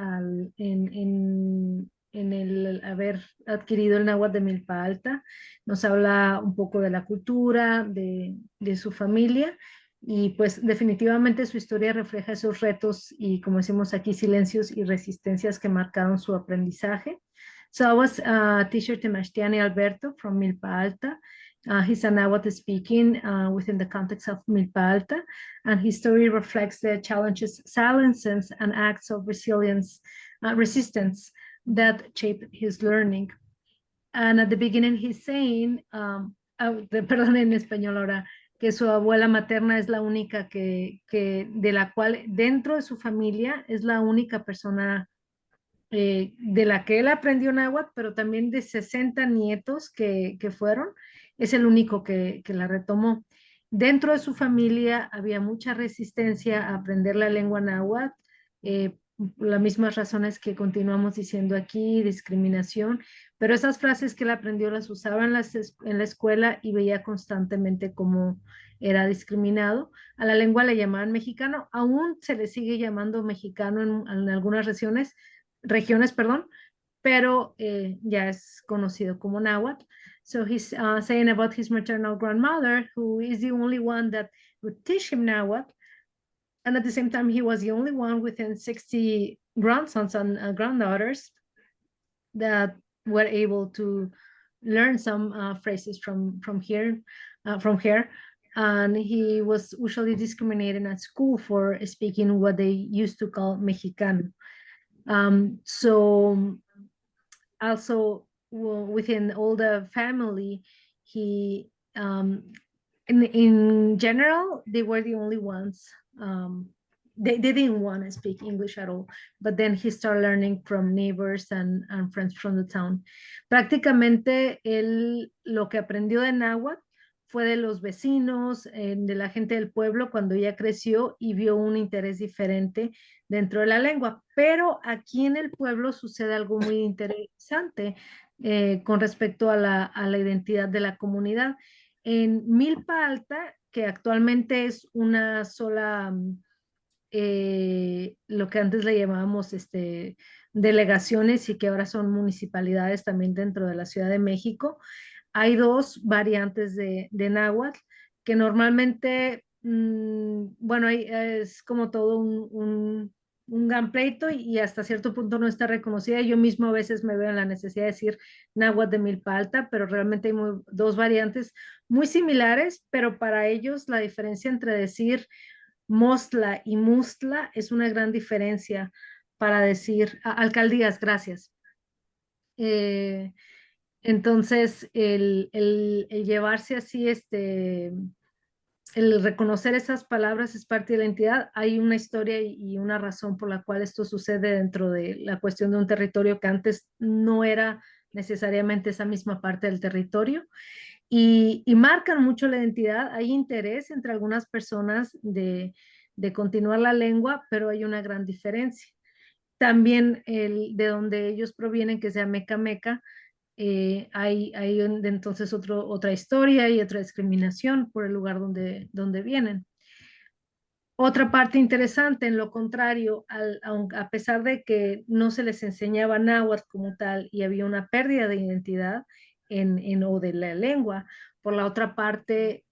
en el haber adquirido el náhuatl de Milpa Alta. Nos habla un poco de la cultura, de su familia. Y pues definitivamente su historia refleja esos retos y, como decimos aquí, silencios y resistencias que marcaron su aprendizaje. So I was teacher Temashtiani Alberto from Milpa Alta. He's a Nahuatl speaking within the context of Milpa Alta, and his story reflects the challenges, silences, and acts of resilience, resistance that shaped his learning. And at the beginning he's saying, perdón en español ahora, que su abuela materna es la única de la cual dentro de su familia es la única persona de la que él aprendió náhuatl, pero también de 60 nietos que fueron, es el único que la retomó. Dentro de su familia había mucha resistencia a aprender la lengua náhuatl, las mismas razones que continuamos diciendo aquí, discriminación, pero esas frases que él aprendió las usaba en la escuela y veía constantemente cómo era discriminado. A la lengua le llamaban mexicano, aún se le sigue llamando mexicano en algunas regiones, pero ya es conocido como náhuatl. So he's saying about his maternal grandmother, who is the only one that would teach him náhuatl. And at the same time, he was the only one within 60 grandsons and granddaughters that were able to learn some phrases from her. And he was usually discriminated at school for speaking what they used to call Mexicano. So also within all the family, he in general, they were the only ones. They didn't want to speak English at all, but then he started learning from neighbors and friends from the town. Prácticamente él lo que aprendió de náhuatl fue de los vecinos, de la gente del pueblo cuando ya creció y vio un interés diferente dentro de la lengua. Pero aquí en el pueblo sucede algo muy interesante con respecto a la identidad de la comunidad. En Milpa Alta, que actualmente es una sola, lo que antes le llamábamos delegaciones y que ahora son municipalidades también dentro de la Ciudad de México, hay dos variantes de náhuatl que normalmente, bueno, es como todo un gran pleito y hasta cierto punto no está reconocida. Yo mismo a veces me veo en la necesidad de decir náhuatl de Milpa Alta, pero realmente hay dos variantes muy similares, pero para ellos la diferencia entre decir Mostla y Mustla es una gran diferencia para decir alcaldías, gracias. Entonces, el llevarse así, el reconocer esas palabras es parte de la entidad. Hay una historia y una razón por la cual esto sucede dentro de la cuestión de un territorio que antes no era necesariamente esa misma parte del territorio. Y marcan mucho la identidad. Hay interés entre algunas personas de continuar la lengua, pero hay una gran diferencia. También de donde ellos provienen, que sea Meca Meca, entonces otra historia y otra discriminación por el lugar donde vienen. Otra parte interesante, en lo contrario, a pesar de que no se les enseñaba náhuatl como tal y había una pérdida de identidad o de la lengua, por la otra parte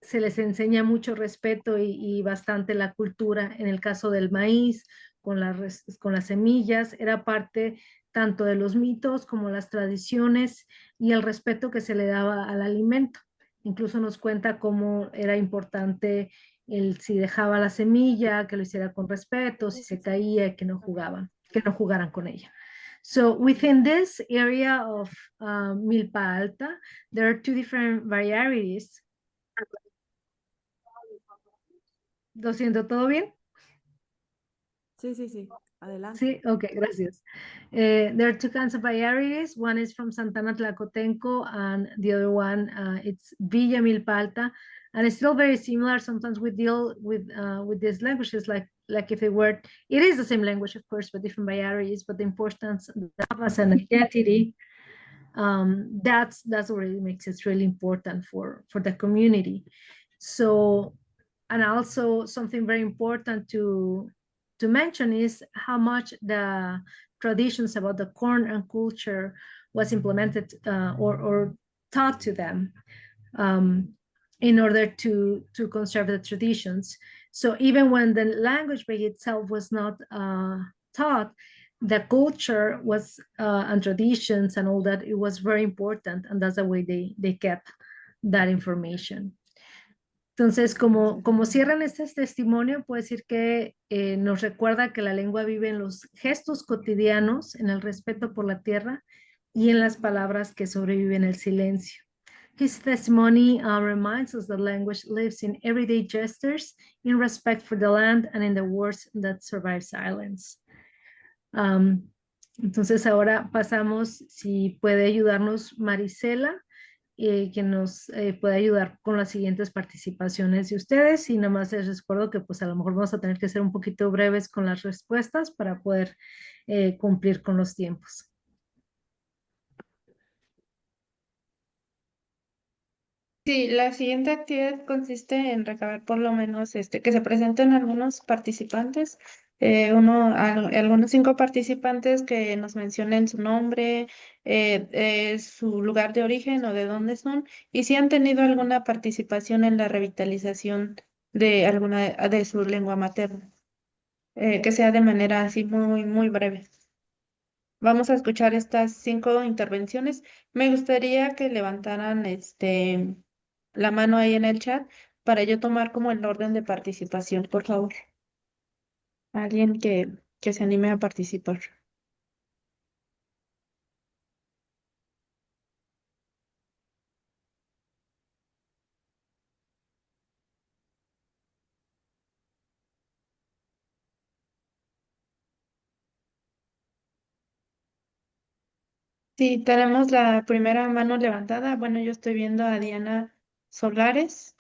se les enseña mucho respeto y bastante la cultura. En el caso del maíz, con las semillas, era parte tanto de los mitos como las tradiciones y el respeto que se le daba al alimento. Incluso nos cuenta cómo era importante si dejaba la semilla, que lo hiciera con respeto, si se caía, que no jugaran con ella. So within this area of Milpa Alta, there are two different varieties. Lo siento, ¿todo bien?
Sí, sí, sí. Adelante.
Sí, okay, gracias. There are two kinds of varieties. One is from Santana Tlacotenco, and the other one, it's Villa Milpa Alta, and it's still very similar. Sometimes we deal with these languages like if it were, it is the same language, of course, but different varieties. But the importance as an identity, that's what it makes it really important for the community. So, and also something very important to mention is how much the traditions about the corn and culture was implemented or taught to them in order to conserve the traditions. So even when the language by itself was not taught, the culture was and traditions and all that, it was very important, and that's the way they kept that information. Entonces, como cierran este testimonio, puedo decir que nos recuerda que la lengua vive en los gestos cotidianos, en el respeto por la tierra y en las palabras que sobreviven el silencio. His testimony reminds us that language lives in everyday gestures, in respect for the land, and in the words that survive silence. Entonces, ahora pasamos, si puede ayudarnos Marisela, que nos puede ayudar con las siguientes participaciones de ustedes, y nada más les recuerdo que pues a lo mejor vamos a tener que ser un poquito breves con las respuestas para poder cumplir con los tiempos.
Sí, la siguiente actividad consiste en recabar por lo menos que se presenten algunos participantes, algunos 5 participantes que nos mencionen su nombre, su lugar de origen o de dónde son, y si han tenido alguna participación en la revitalización de alguna de su lengua materna, que sea de manera así muy, muy breve. Vamos a escuchar estas 5 intervenciones. Me gustaría que levantaran la mano ahí en el chat para yo tomar como el orden de participación, por favor. Alguien que se anime a participar. Sí, tenemos la primera mano levantada. Bueno, yo estoy viendo a Diana Solares.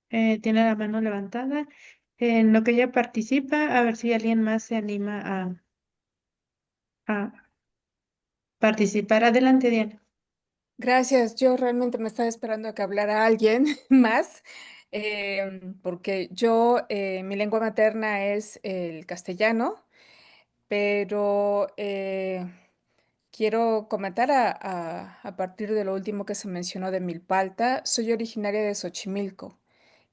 Tiene la mano levantada. En lo que ella participa, a ver si alguien más se anima a participar. Adelante, Diana.
Gracias, yo realmente me estaba esperando a que hablara alguien más, porque mi lengua materna es el castellano, pero quiero comentar a partir de lo último que se mencionó de Milpa Alta. Soy originaria de Xochimilco,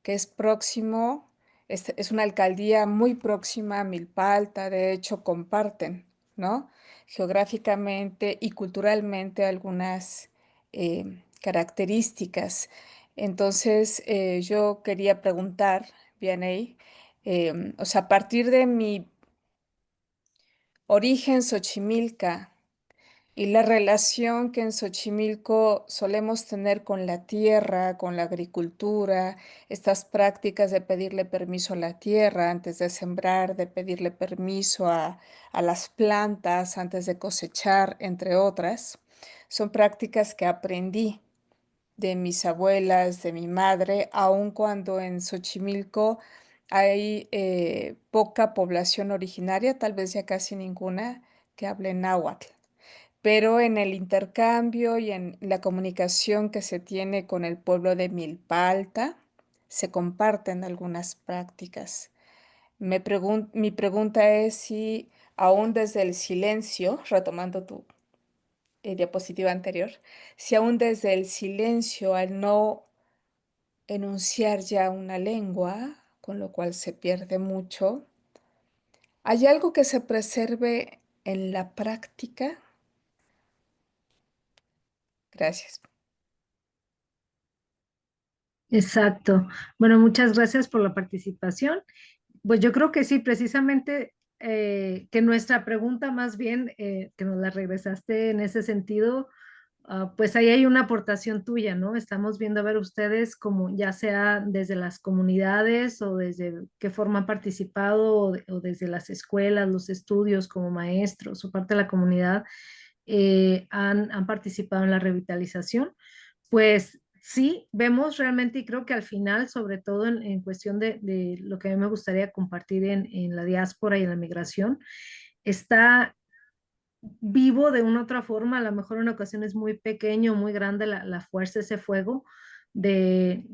que es próximo, es una alcaldía muy próxima a Milpa Alta, de hecho comparten, ¿no? Geográficamente y culturalmente algunas características. Entonces, yo quería preguntar, Vianey, o sea, a partir de mi origen Xochimilca, y la relación que en Xochimilco solemos tener con la tierra, con la agricultura, estas prácticas de pedirle permiso a la tierra antes de sembrar, de pedirle permiso a las plantas antes de cosechar, entre otras, son prácticas que aprendí de mis abuelas, de mi madre, aun cuando en Xochimilco hay poca población originaria, tal vez ya casi ninguna, que hable náhuatl. pero en el intercambio y en la comunicación que se tiene con el pueblo de Milpa se comparten algunas prácticas. Mi pregunta es si aún desde el silencio, retomando tu diapositiva anterior, si aún desde el silencio, al no enunciar ya una lengua, con lo cual se pierde mucho, ¿hay algo que se preserve en la práctica? Gracias.
Exacto. Bueno, muchas gracias por la participación. Pues yo creo que sí, precisamente que nuestra pregunta más bien, que nos la regresaste en ese sentido, pues ahí hay una aportación tuya, ¿no? Estamos viendo a ver ustedes como ya sea desde las comunidades o desde qué forma han participado o desde las escuelas, los estudios como maestros o parte de la comunidad han participado en la revitalización. Pues sí, vemos realmente y creo que al final, sobre todo en cuestión de lo que a mí me gustaría compartir en la diáspora y en la migración, está vivo de una u otra forma, a lo mejor en ocasiones muy pequeño, muy grande la fuerza, ese fuego de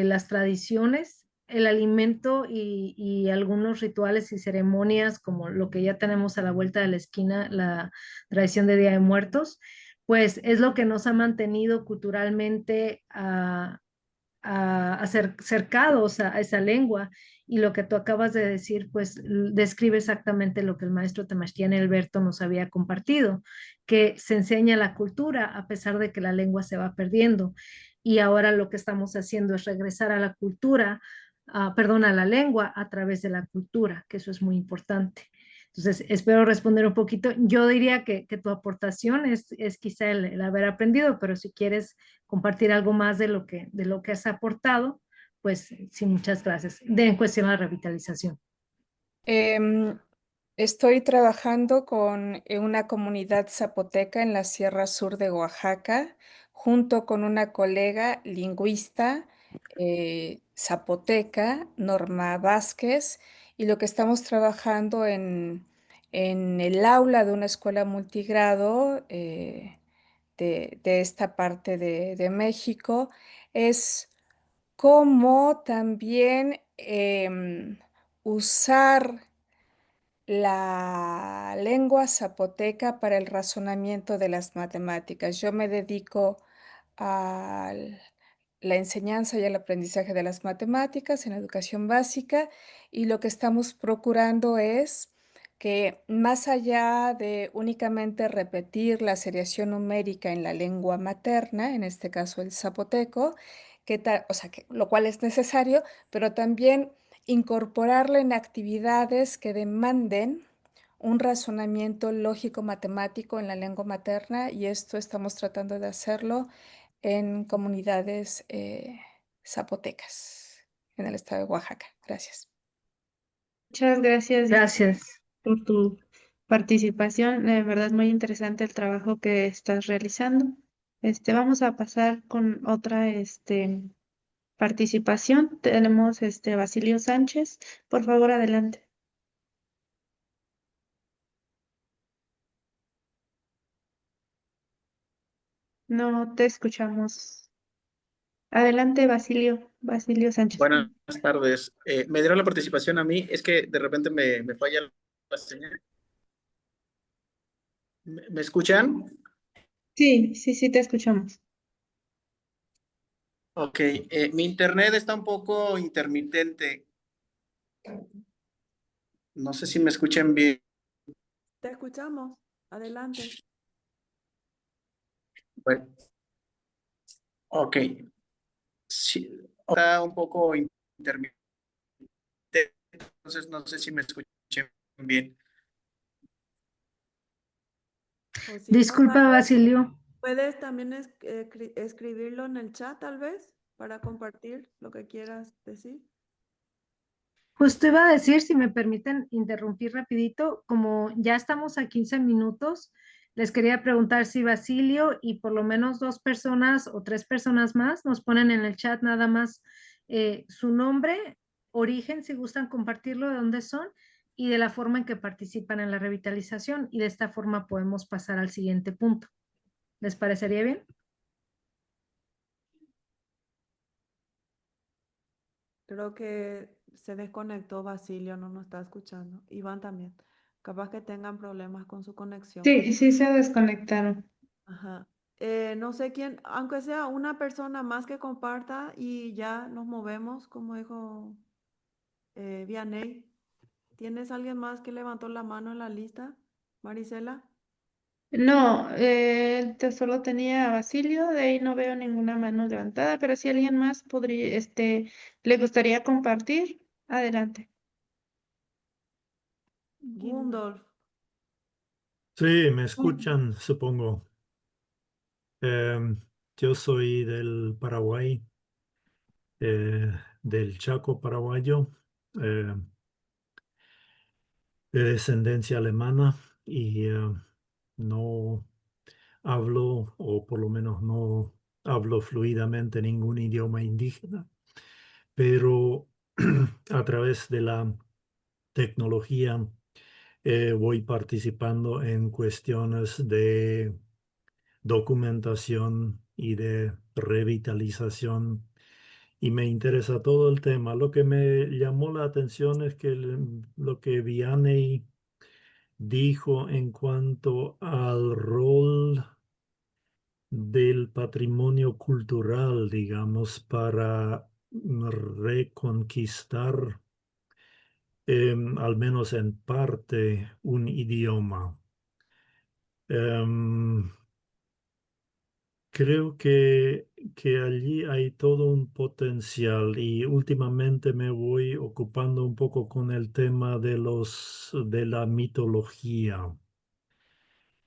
las tradiciones, el alimento y algunos rituales y ceremonias como lo que ya tenemos a la vuelta de la esquina, la tradición de Día de Muertos, pues es lo que nos ha mantenido culturalmente a ser cercados a esa lengua. Y lo que tú acabas de decir, pues describe exactamente lo que el maestro Temachtian Alberto nos había compartido, que se enseña la cultura a pesar de que la lengua se va perdiendo. Y ahora lo que estamos haciendo es regresar a la cultura, perdón, a la lengua a través de la cultura, que eso es muy importante. Entonces, espero responder un poquito. Yo diría que tu aportación es quizá el haber aprendido, pero si quieres compartir algo más de lo que has aportado, pues sí, muchas gracias. En cuestión de la revitalización.
Em, Estoy trabajando con una comunidad zapoteca en la Sierra Sur de Oaxaca, junto con una colega lingüista zapoteca, Norma Vázquez, y lo que estamos trabajando en el aula de una escuela multigrado de esta parte de México es cómo también usar la lengua zapoteca para el razonamiento de las matemáticas. Yo me dedico a la enseñanza y al aprendizaje de las matemáticas en educación básica y lo que estamos procurando es que más allá de únicamente repetir la seriación numérica en la lengua materna, en este caso el zapoteco, o sea, lo cual es necesario, pero también incorporarla en actividades que demanden un razonamiento lógico matemático en la lengua materna y esto estamos tratando de hacerlo en comunidades zapotecas en el estado de Oaxaca. Gracias.
Muchas gracias
Gracias.
por tu participación. De verdad, muy interesante el trabajo que estás realizando. Vamos a pasar con otra participación. Tenemos Basilio Sánchez. Por favor, adelante. No te escuchamos. Adelante, Basilio Sánchez.
Buenas tardes. Me dieron la participación a mí. Es que de repente me falla la señal. ¿Me escuchan?
Sí, te escuchamos.
Ok. Mi internet está un poco intermitente. No sé si me escuchan bien.
Te escuchamos. Adelante.
Bueno, ok. Sí, está un poco intermitente. Entonces no sé si me escuchan bien.
O si no
Disculpa,
sabes,
Basilio.
puedes también escribirlo en el chat, tal vez, para compartir lo que quieras decir.
Justo iba a decir, si me permiten interrumpir rapidito, como ya estamos a 15 minutos, les quería preguntar si Basilio y por lo menos 2 personas o 3 personas más nos ponen en el chat nada más su nombre, origen, si gustan compartirlo, de dónde son, y de la forma en que participan en la revitalización, y de esta forma podemos pasar al siguiente punto. ¿Les parecería bien?
Creo que se desconectó Basilio, no nos está escuchando. Iván también. Capaz que tengan problemas con su conexión.
Sí, sí se desconectaron.
Ajá. No sé quién, aunque sea una persona más que comparta y ya nos movemos, como dijo Vianey. ¿Tienes alguien más que levantó la mano en la lista, Marisela?
No, solo tenía a Basilio, de ahí no veo ninguna mano levantada, pero si alguien más podría, le gustaría compartir, adelante.
Gundolf.
Sí, me escuchan, supongo. Yo soy del Paraguay, del Chaco paraguayo, eh, de descendencia alemana y no hablo, o por lo menos no hablo fluidamente ningún idioma indígena, pero a través de la tecnología voy participando en cuestiones de documentación y de revitalización y me interesa todo el tema. Lo que me llamó la atención es que lo que Vianney dijo en cuanto al rol del patrimonio cultural, digamos, para reconquistar, al menos en parte, un idioma. Em, Creo que allí hay todo un potencial y últimamente me voy ocupando un poco con el tema de la mitología.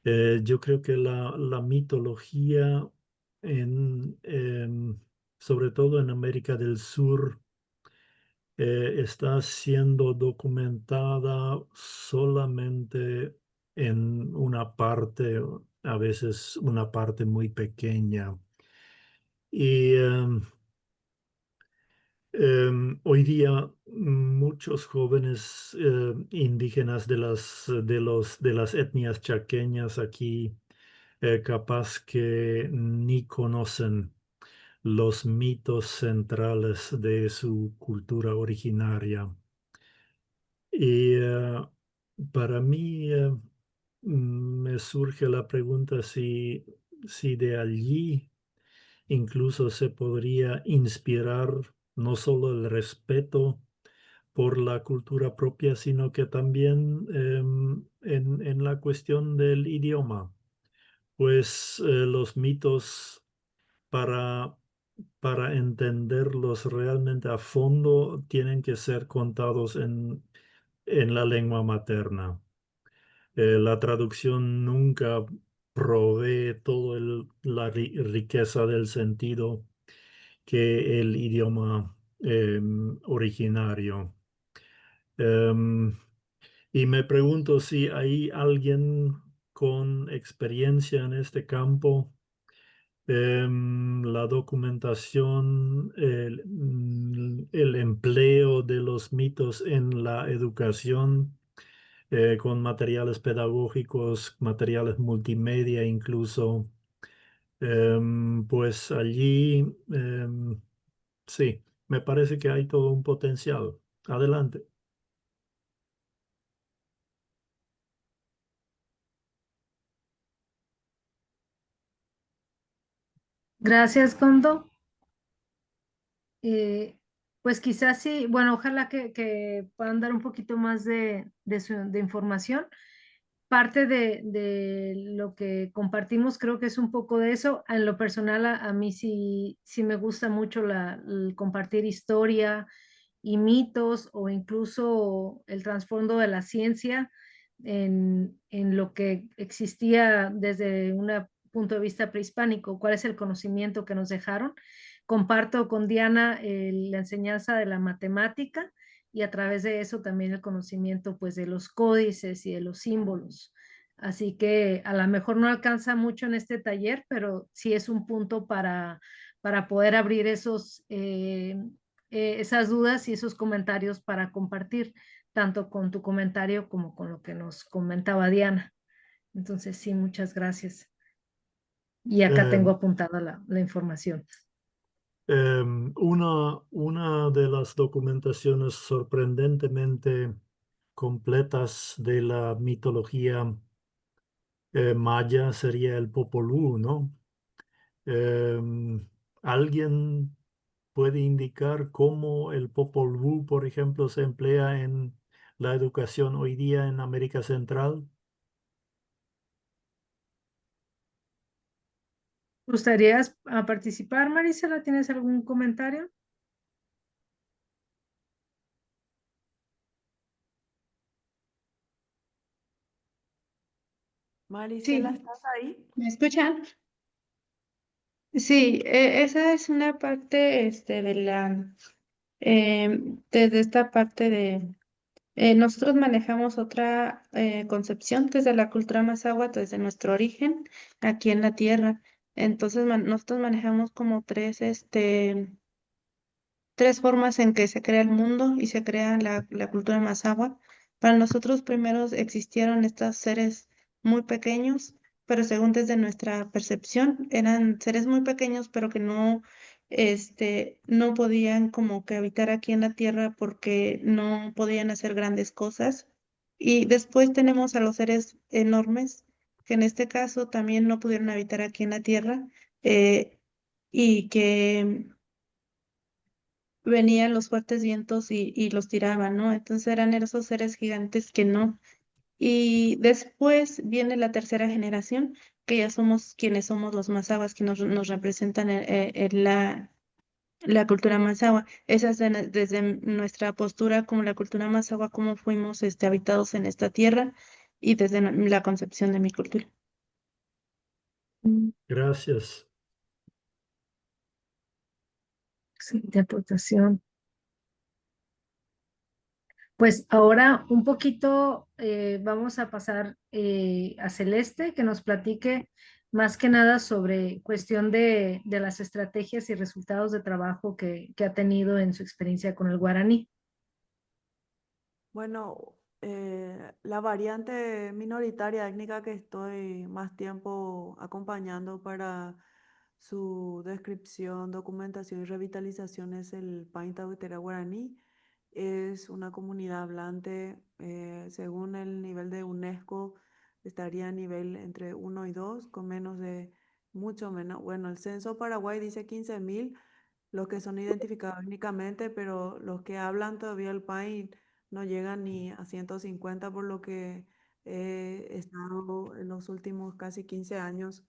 Yo creo que la mitología sobre todo en América del Sur, está siendo documentada solamente en una parte, a veces una parte muy pequeña. Y hoy día muchos jóvenes indígenas de las etnias chaqueñas aquí, capaz que ni conocen los mitos centrales de su cultura originaria. Y para mí me surge la pregunta si de allí incluso se podría inspirar no solo el respeto por la cultura propia, sino que también en la cuestión del idioma. Pues los mitos para, para entenderlos realmente a fondo tienen que ser contados en la lengua materna. La traducción nunca provee toda la riqueza del sentido que el idioma originario. Em, y me pregunto si hay alguien con experiencia en este campo, la documentación, el empleo de los mitos en la educación, con materiales pedagógicos, materiales multimedia incluso. Pues allí, sí, me parece que hay todo un potencial. Adelante.
Gracias, Gondo. Pues quizás sí, bueno, ojalá que puedan dar un poquito más de información. Parte de lo que compartimos creo que es un poco de eso. En lo personal, a mí sí me gusta mucho el compartir historia y mitos o incluso el trasfondo de la ciencia en lo que existía desde un punto de vista prehispánico, cuál es el conocimiento que nos dejaron. Comparto con Diana la enseñanza de la matemática y a través de eso también el conocimiento pues de los códices y de los símbolos. Así que a lo mejor no alcanza mucho en este taller, pero sí es un punto para poder abrir esas dudas y esos comentarios para compartir. tanto con tu comentario como con lo que nos comentaba Diana. Entonces, sí, muchas gracias. Y acá tengo
Eh,
apuntada la información.
una de las documentaciones sorprendentemente completas de la mitología maya sería el Popol Vuh, ¿no? Em, ¿Alguien puede indicar cómo el Popol Vuh, por ejemplo, se emplea en la educación hoy día en América Central?
¿Gustarías participar, Marisela? ¿Tienes algún comentario?
Marisela,
Sí,
¿estás ahí?
¿me escuchan? Sí, esa es una parte desde esta parte de, nosotros manejamos otra concepción desde la cultura Mazahua, desde nuestro origen aquí en la tierra. Entonces, nosotros manejamos como tres formas en que se crea el mundo y se crea la cultura Mazahua. Para nosotros primeros existieron estos seres muy pequeños, pero según desde nuestra percepción, eran seres muy pequeños, pero que no podían como que habitar aquí en la tierra porque no podían hacer grandes cosas. Y después tenemos a los seres enormes, que en este caso también no pudieron habitar aquí en la tierra, y que venían los fuertes vientos y los tiraban, ¿no? Entonces eran esos seres gigantes que no. Y después viene la tercera generación, que ya somos quienes somos los Mazahua, que nos representan en la cultura Mazahua. Esa es desde nuestra postura como la cultura Mazahua, cómo fuimos habitados en esta tierra y desde la concepción de mi cultura.
Gracias.
Excelente aportación. Pues ahora un poquito vamos a pasar a Celeste, que nos platique más que nada sobre cuestión de las estrategias y resultados de trabajo que ha tenido en su experiencia con el guaraní.
Bueno, la variante minoritaria étnica que estoy más tiempo acompañando para su descripción, documentación y revitalización es el Painta Uitera Guaraní. Es una comunidad hablante, según el nivel de UNESCO, estaría a nivel entre 1 y 2, con menos de, mucho menos. Bueno, el censo Paraguay dice 15.000, los que son identificados únicamente, pero los que hablan todavía el país no llegan ni a 150, por lo que he estado en los últimos casi 15 años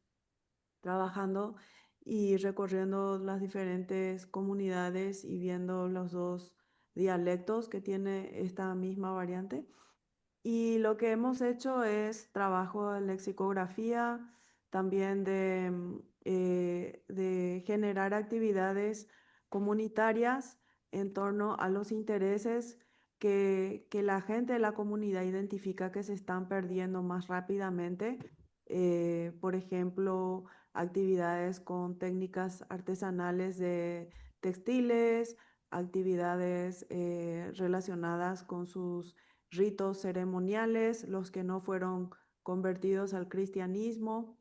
trabajando y recorriendo las diferentes comunidades y viendo los dos dialectos que tiene esta misma variante. Y lo que hemos hecho es trabajo de lexicografía, también de generar actividades comunitarias en torno a los intereses que la gente de la comunidad identifica que se están perdiendo más rápidamente. Por ejemplo, actividades con técnicas artesanales de textiles, actividades relacionadas con sus ritos ceremoniales, los que no fueron convertidos al cristianismo,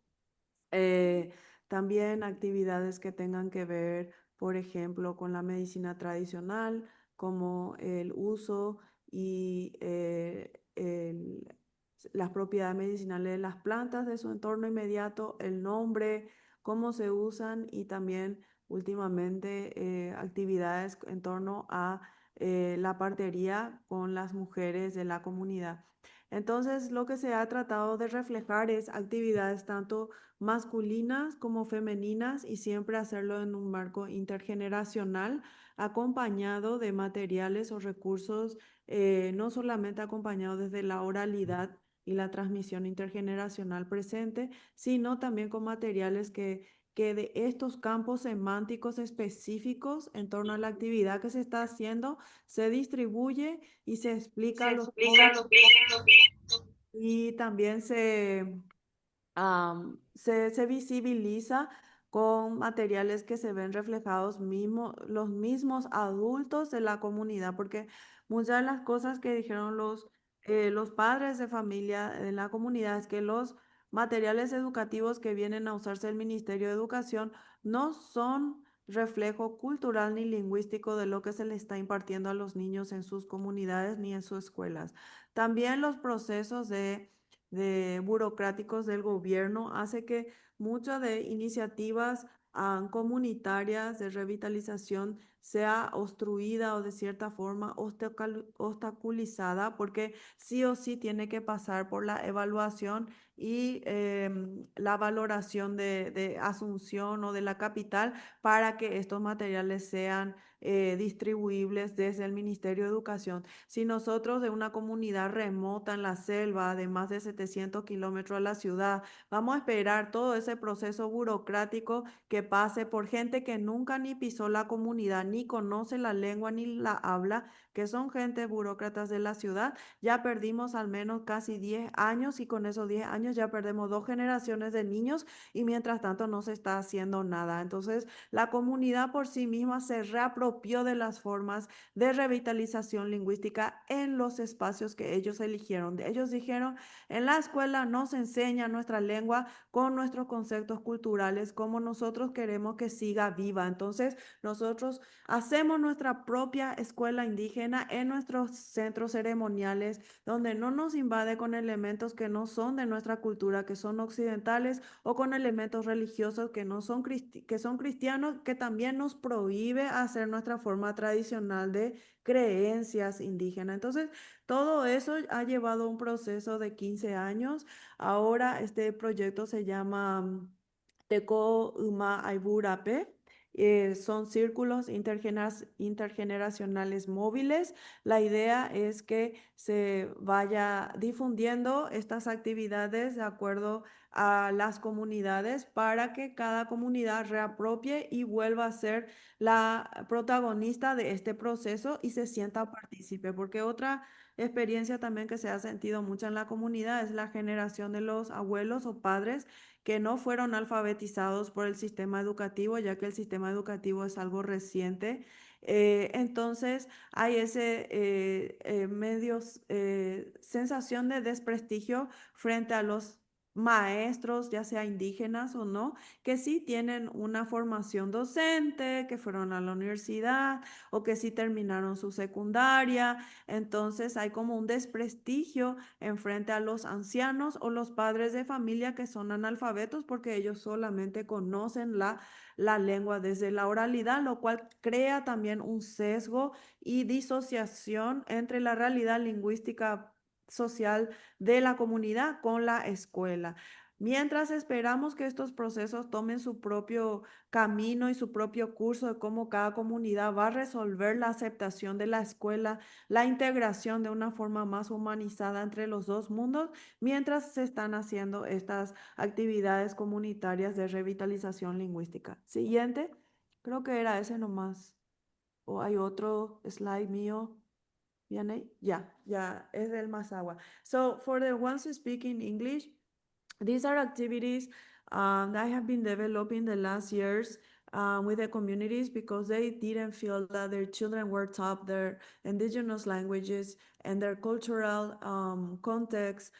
eh, también actividades que tengan que ver, por ejemplo, con la medicina tradicional, como el uso y las propiedades medicinales de las plantas de su entorno inmediato, el nombre, cómo se usan y también últimamente actividades en torno a la partería con las mujeres de la comunidad. Entonces, lo que se ha tratado de reflejar es actividades tanto masculinas como femeninas y siempre hacerlo en un marco intergeneracional, acompañado de materiales o recursos, no solamente acompañado desde la oralidad y la transmisión intergeneracional presente, sino también con materiales que de estos campos semánticos específicos en torno a la actividad que se está haciendo se distribuye y se explica a los jóvenes y también se visibiliza con materiales que se ven reflejados los mismos adultos de la comunidad, porque muchas de las cosas que dijeron los padres de familia en la comunidad es que los materiales educativos que vienen a usarse el Ministerio de Educación no son reflejo cultural ni lingüístico de lo que se le está impartiendo a los niños en sus comunidades ni en sus escuelas. También los procesos de burocráticos del gobierno hace que muchas de iniciativas comunitarias de revitalización sea obstruida o de cierta forma obstaculizada porque sí o sí tiene que pasar por la evaluación y la valoración de Asunción o de la capital para que estos materiales sean distribuibles desde el Ministerio de Educación. Si nosotros de una comunidad remota en la selva de más de 700 kilómetros a la ciudad, vamos a esperar todo ese proceso burocrático que pase por gente que nunca ni pisó la comunidad, ni conoce la lengua ni la habla, que son gente burócratas de la ciudad, ya perdimos al menos casi 10 años y con esos 10 años ya perdemos 2 generaciones de niños y mientras tanto no se está haciendo nada. Entonces, la comunidad por sí misma se reapropió de las formas de revitalización lingüística en los espacios que ellos eligieron. Ellos dijeron, en la escuela nos enseña nuestra lengua con nuestros conceptos culturales, como nosotros queremos que siga viva. Entonces, nosotros hacemos nuestra propia escuela indígena en nuestros centros ceremoniales, donde no nos invade con elementos que no son de nuestra cultura, que son occidentales, o con elementos religiosos que no son que son cristianos, que también nos prohíbe hacer nuestra forma tradicional de creencias indígenas. Entonces, todo eso ha llevado un proceso de 15 años. Ahora este proyecto se llama Teco Uma Aiburape. Son círculos intergeneracionales móviles. La idea es que se vaya difundiendo estas actividades de acuerdo a las comunidades para que cada comunidad reapropie y vuelva a ser la protagonista de este proceso y se sienta partícipe, porque otra experiencia también que se ha sentido mucho en la comunidad es la generación de los abuelos o padres que no fueron alfabetizados por el sistema educativo, ya que el sistema educativo es algo reciente. Entonces hay ese sensación de desprestigio frente a los maestros, ya sea indígenas o no, que sí tienen una formación docente, que fueron a la universidad o que sí terminaron su secundaria. Entonces hay como un desprestigio en frente a los ancianos o los padres de familia que son analfabetos porque ellos solamente conocen la lengua desde la oralidad, lo cual crea también un sesgo y disociación entre la realidad lingüística social de la comunidad con la escuela. Mientras esperamos que estos procesos tomen su propio camino y su propio curso de cómo cada comunidad va a resolver la aceptación de la escuela, la integración de una forma más humanizada entre los dos mundos, mientras se están haciendo estas actividades comunitarias de revitalización lingüística. Siguiente, creo que era ese nomás. ¿O hay otro slide mío? Vianney? Ya, es el Mazahua. So for the ones who speak in English, these are activities that have been developing the last years with the communities because they didn't feel that their children were taught their indigenous languages and their cultural context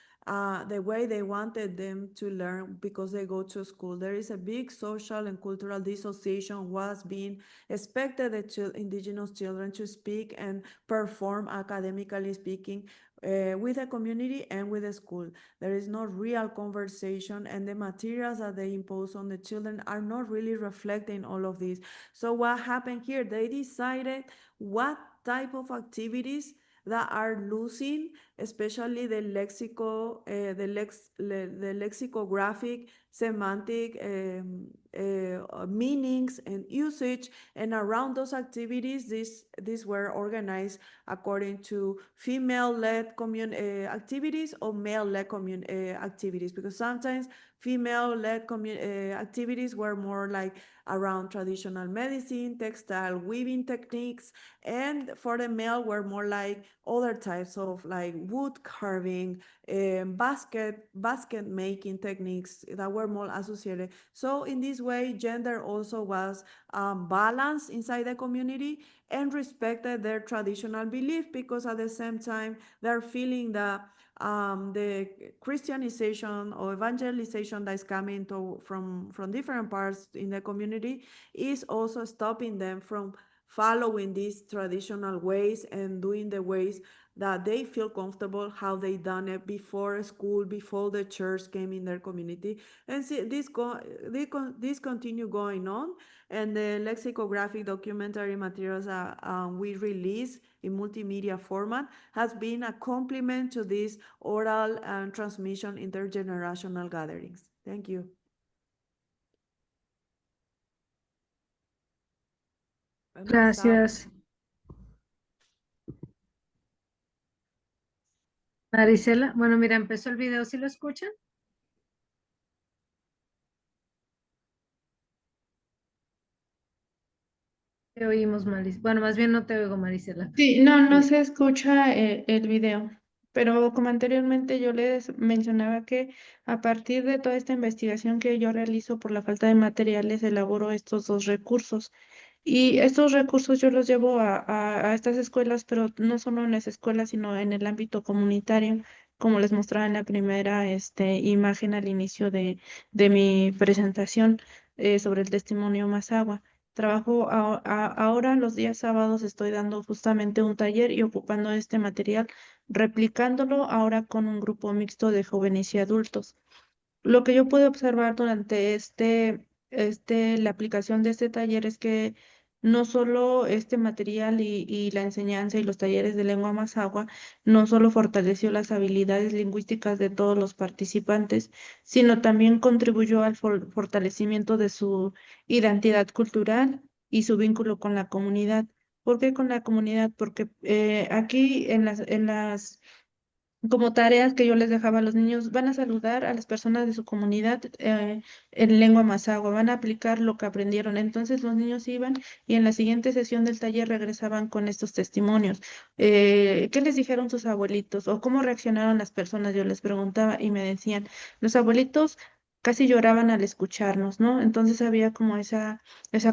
the way they wanted them to learn because they go to school. There is a big social and cultural dissociation was being expected the indigenous children to speak and perform academically speaking with the community and with the school. There is no real conversation and the materials that they impose on the children are not really reflecting all of this. So what happened here? They decided what type of activities that are losing, especially the lexicographic, semantic meanings and usage. And around those activities, these were organized according to female-led activities or male-led activities, because sometimes female-led activities were more like around traditional medicine, textile weaving techniques, and for the male were more like other types of like wood carving, basket making techniques that were were more associated. So in this way, gender also was balanced inside the community and respected their traditional belief, because at the same time they're feeling the Christianization or evangelization that is coming from different parts in the community is also stopping them from following these traditional ways and doing the ways that they feel comfortable, how they done it before school, before the church came in their community. And see, this continue going on, and the lexicographic documentary materials we release in multimedia format has been a complement to this oral and transmission intergenerational gatherings. Thank you.
Gracias. Marisela, bueno, mira, empezó el video, ¿sí lo escuchan? Te oímos, Maris. Bueno, más bien no te oigo, Marisela.
Sí, no se escucha el video, pero como anteriormente yo les mencionaba que a partir de toda esta investigación que yo realizo por la falta de materiales, elaboro estos dos recursos. Y estos recursos yo los llevo a estas escuelas, pero no solo en las escuelas, sino en el ámbito comunitario, como les mostraba en la primera imagen al inicio de mi presentación sobre el testimonio Mazahua. Trabajo ahora los días sábados, estoy dando justamente un taller y ocupando este material, replicándolo ahora con un grupo mixto de jóvenes y adultos. Lo que yo pude observar durante la aplicación de este taller es que no solo este material y la enseñanza y los talleres de lengua mazahua no solo fortaleció las habilidades lingüísticas de todos los participantes, sino también contribuyó al fortalecimiento de su identidad cultural y su vínculo con la comunidad. ¿Por qué con la comunidad? Porque aquí en las como tareas que yo les dejaba a los niños, van a saludar a las personas de su comunidad en lengua mazahua, van a aplicar lo que aprendieron. Entonces los niños iban y en la siguiente sesión del taller regresaban con estos testimonios. ¿Qué les dijeron sus abuelitos o cómo reaccionaron las personas? Yo les preguntaba y me decían, los abuelitos casi lloraban al escucharnos, ¿no? Entonces había como esa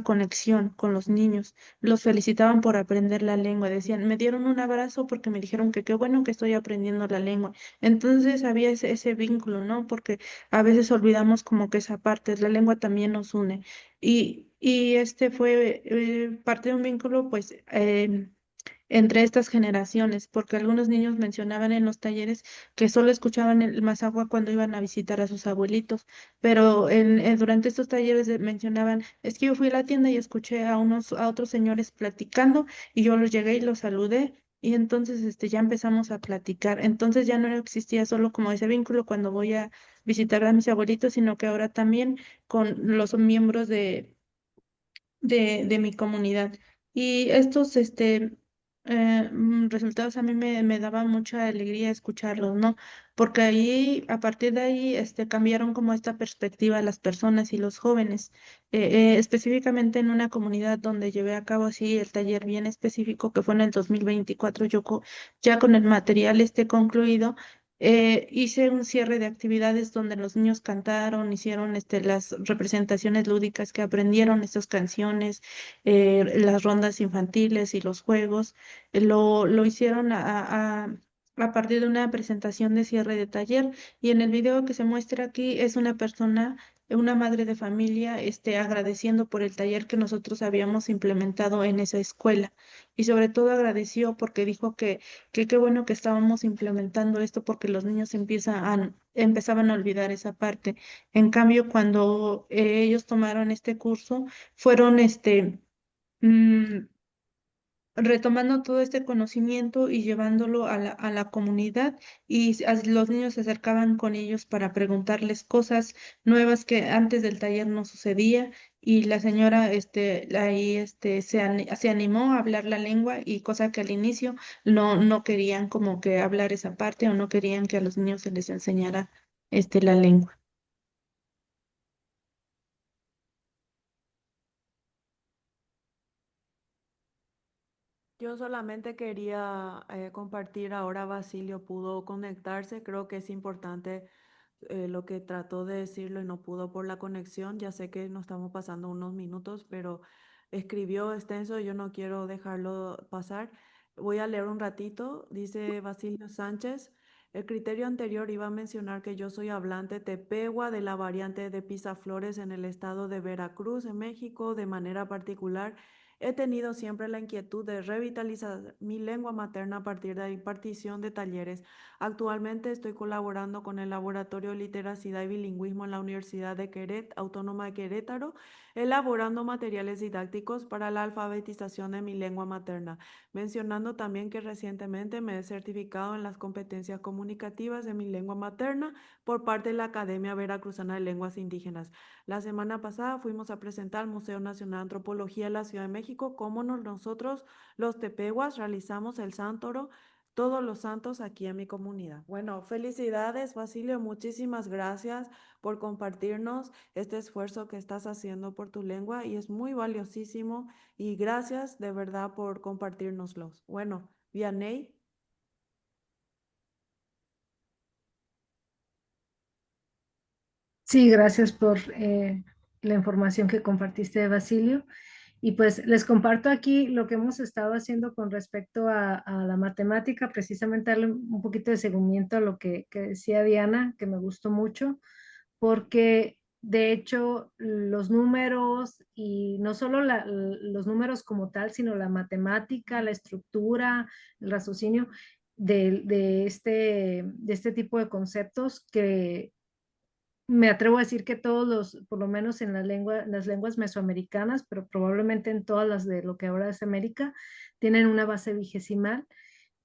conexión con los niños. Los felicitaban por aprender la lengua, decían, me dieron un abrazo porque me dijeron que qué bueno que estoy aprendiendo la lengua. Entonces había ese vínculo, ¿no? Porque a veces olvidamos como que esa parte, la lengua también nos une. Y este fue parte de un vínculo, pues, entre estas generaciones, porque algunos niños mencionaban en los talleres que solo escuchaban el Mazahua cuando iban a visitar a sus abuelitos, pero durante estos talleres mencionaban, es que yo fui a la tienda y escuché a otros señores platicando y yo los llegué y los saludé. Y entonces ya empezamos a platicar. Entonces ya no existía solo como ese vínculo cuando voy a visitar a mis abuelitos, sino que ahora también con los miembros de mi comunidad. Y estos resultados a mí me daban mucha alegría escucharlos, ¿no? Porque ahí, a partir de ahí, cambiaron como esta perspectiva a las personas y los jóvenes. Específicamente en una comunidad donde llevé a cabo así el taller bien específico que fue en el 2024, yo ya con el material concluido, hice un cierre de actividades donde los niños cantaron, hicieron las representaciones lúdicas que aprendieron, estas canciones, las rondas infantiles y los juegos. Lo hicieron a partir de una presentación de cierre de taller y en el video que se muestra aquí es una persona, una madre de familia, agradeciendo por el taller que nosotros habíamos implementado en esa escuela y sobre todo agradeció porque dijo que qué bueno que estábamos implementando esto porque los niños empezaban a olvidar esa parte. En cambio, cuando ellos tomaron este curso, fueron mm, retomando todo este conocimiento y llevándolo a la comunidad y los niños se acercaban con ellos para preguntarles cosas nuevas que antes del taller no sucedía y la señora ahí se animó a hablar la lengua y cosa que al inicio no querían como que hablar esa parte o no querían que a los niños se les enseñara la lengua.
Yo solamente quería compartir, ahora Basilio pudo conectarse, creo que es importante lo que trató de decirlo y no pudo por la conexión. Ya sé que nos estamos pasando unos minutos, pero escribió extenso, yo no quiero dejarlo pasar. Voy a leer un ratito. Dice Basilio Sánchez. El criterio anterior iba a mencionar que yo soy hablante tepehua de la variante de Pisaflores en el estado de Veracruz, en México. De manera particular, he tenido siempre la inquietud de revitalizar mi lengua materna a partir de la impartición de talleres. Actualmente estoy colaborando con el Laboratorio de Literacidad y Bilingüismo en la Universidad de Autónoma de Querétaro, elaborando materiales didácticos para la alfabetización de mi lengua materna, mencionando también que recientemente me he certificado en las competencias comunicativas de mi lengua materna por parte de la Academia Veracruzana de Lenguas Indígenas. La semana pasada fuimos a presentar al Museo Nacional de Antropología de la Ciudad de México cómo nosotros, los tepehuas, realizamos el sántoro todos los santos aquí en mi comunidad. Bueno, felicidades, Basilio. Muchísimas gracias por compartirnos este esfuerzo que estás haciendo por tu lengua y es muy valiosísimo y gracias de verdad por compartirnoslos. Bueno, Vianney.
Sí, gracias por la información que compartiste, Basilio. Y pues les comparto aquí lo que hemos estado haciendo con respecto a la matemática, precisamente darle un poquito de seguimiento a lo que decía Diana, que me gustó mucho, porque de hecho los números y no solo los números como tal, sino la matemática, la estructura, el raciocinio de este tipo de conceptos que me atrevo a decir que todos los, por lo menos en las lenguas mesoamericanas, pero probablemente en todas las de lo que ahora es América, tienen una base vigesimal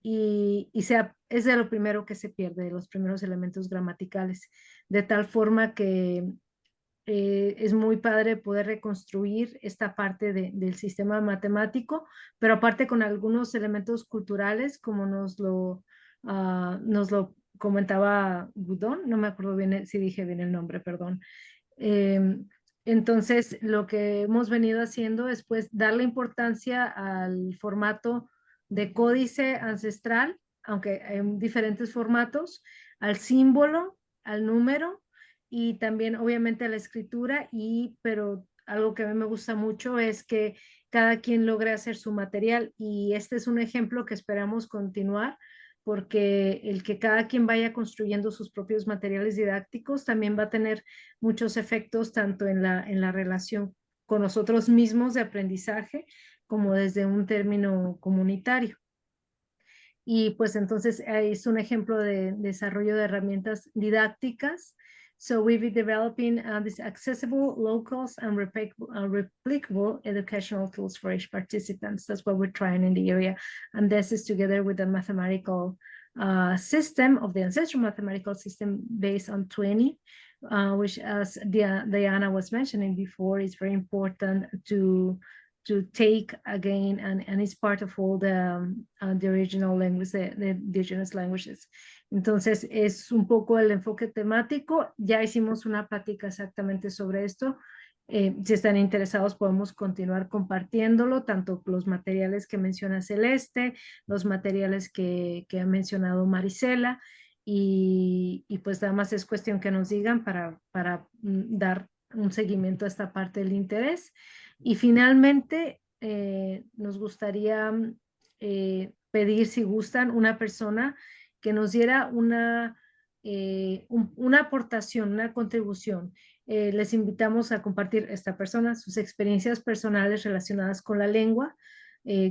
es de lo primero que se pierde, de los primeros elementos gramaticales, de tal forma que es muy padre poder reconstruir esta parte del sistema matemático, pero aparte con algunos elementos culturales, como nos lo comentaba Budón, no me acuerdo bien si dije bien el nombre, perdón. Entonces, lo que hemos venido haciendo es pues darle importancia al formato de códice ancestral, aunque hay diferentes formatos, al símbolo, al número y también obviamente a la escritura, pero algo que a mí me gusta mucho es que cada quien logre hacer su material y este es un ejemplo que esperamos continuar porque el que cada quien vaya construyendo sus propios materiales didácticos también va a tener muchos efectos tanto en la relación con nosotros mismos de aprendizaje como desde un término comunitario. Y pues entonces es un ejemplo de desarrollo de herramientas didácticas. So we'll be developing these accessible, local, and replicable educational tools for each participant. That's what we're trying in the area. And this is together with the mathematical system of the ancestral mathematical system based on 20, which as Diana was mentioning before, is very important to take again, and it's part of all the original language, the indigenous languages. Entonces es un poco el enfoque temático. Ya hicimos una plática exactamente sobre esto. Si están interesados podemos continuar compartiéndolo, tanto los materiales que menciona Celeste, los materiales que ha mencionado Marisela, y pues nada más es cuestión que nos digan para dar un seguimiento a esta parte del interés. Y finalmente, nos gustaría pedir, si gustan, una persona que nos diera una aportación, una contribución. Les invitamos a compartir esta persona, sus experiencias personales relacionadas con la lengua.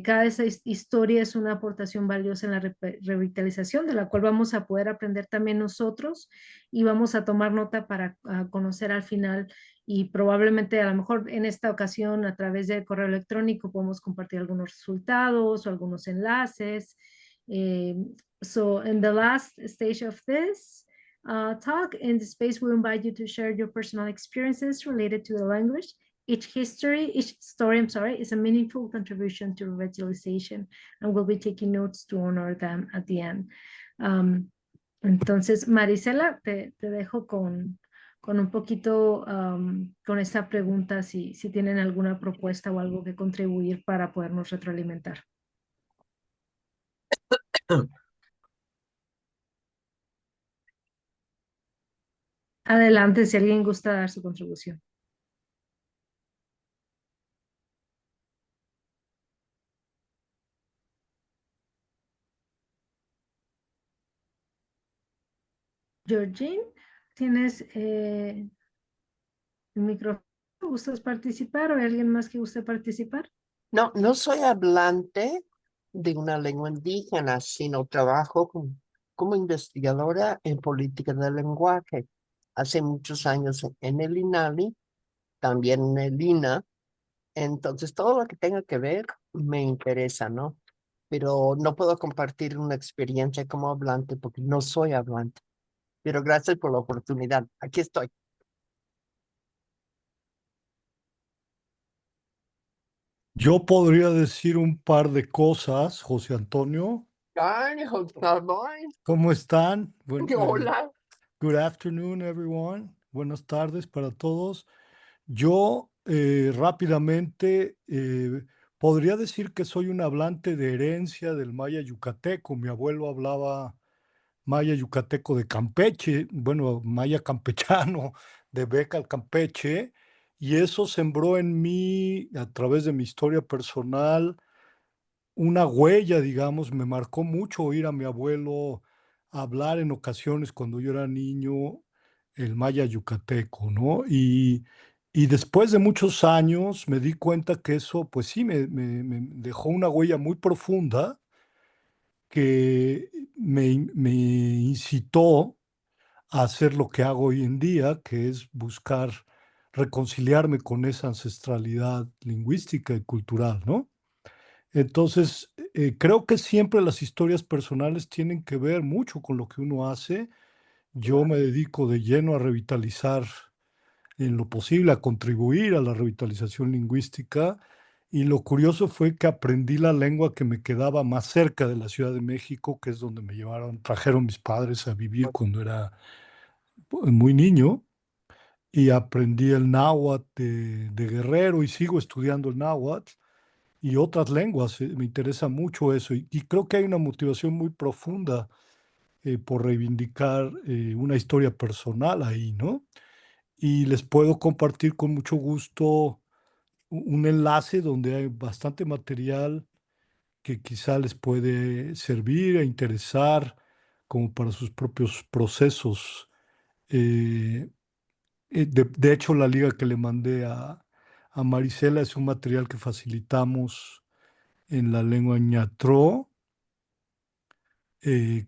Cada esa historia es una aportación valiosa en la revitalización, de la cual vamos a poder aprender también nosotros y vamos a tomar nota para conocer al final y probablemente a lo mejor en esta ocasión a través del correo electrónico podemos compartir algunos resultados o algunos enlaces. So in the last stage of this talk, in the space, we invite you to share your personal experiences related to the language. Each story, is a meaningful contribution to revitalization, and we'll be taking notes to honor them at the end. Entonces, Marisela, te dejo con un poquito, con esta pregunta, si tienen alguna propuesta o algo que contribuir para podernos retroalimentar. Adelante, si alguien gusta dar su contribución. Georgine, ¿tienes el micrófono? ¿Gustas participar o hay alguien más que guste participar?
No, no soy hablante de una lengua indígena, sino trabajo como investigadora en política del lenguaje. Hace muchos años en el INALI, también en el INA. Entonces, todo lo que tenga que ver me interesa, ¿no? Pero no puedo compartir una experiencia como hablante porque no soy hablante. Pero gracias por la oportunidad. Aquí estoy.
Yo podría decir un par de cosas, José Antonio.
Ay,
¿Cómo están?
hola.
Good afternoon, everyone. Buenas tardes para todos. Yo rápidamente podría decir que soy un hablante de herencia del maya yucateco. Mi abuelo hablaba maya yucateco de Campeche, bueno, maya campechano de Becal, Campeche, y eso sembró en mí, a través de mi historia personal, una huella, digamos. Me marcó mucho oír a mi abuelo hablar en ocasiones cuando yo era niño el maya yucateco, ¿no? Y después de muchos años me di cuenta que eso, pues sí, me dejó una huella muy profunda que me incitó a hacer lo que hago hoy en día, que es buscar reconciliarme con esa ancestralidad lingüística y cultural, ¿no? Entonces, creo que siempre las historias personales tienen que ver mucho con lo que uno hace. Yo me dedico de lleno a revitalizar en lo posible, a contribuir a la revitalización lingüística. Y lo curioso fue que aprendí la lengua que me quedaba más cerca de la Ciudad de México, que es donde me trajeron mis padres a vivir cuando era muy niño. Y aprendí el náhuatl de Guerrero y sigo estudiando el náhuatl y otras lenguas. Me interesa mucho eso y creo que hay una motivación muy profunda por reivindicar una historia personal ahí, ¿no? Y les puedo compartir con mucho gusto un enlace donde hay bastante material que quizá les puede servir e interesar como para sus propios procesos. Eh, de hecho, la liga que le mandé a Marisela es un material que facilitamos en la lengua ñatró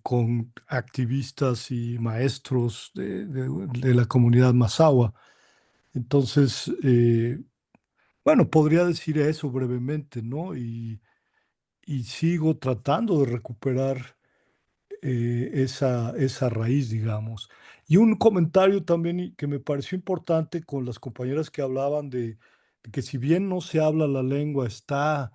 con activistas y maestros de la comunidad Mazahua. Entonces, bueno, podría decir eso brevemente, ¿no? Y sigo tratando de recuperar esa raíz, digamos. Y un comentario también que me pareció importante con las compañeras que hablaban de que si bien no se habla la lengua, está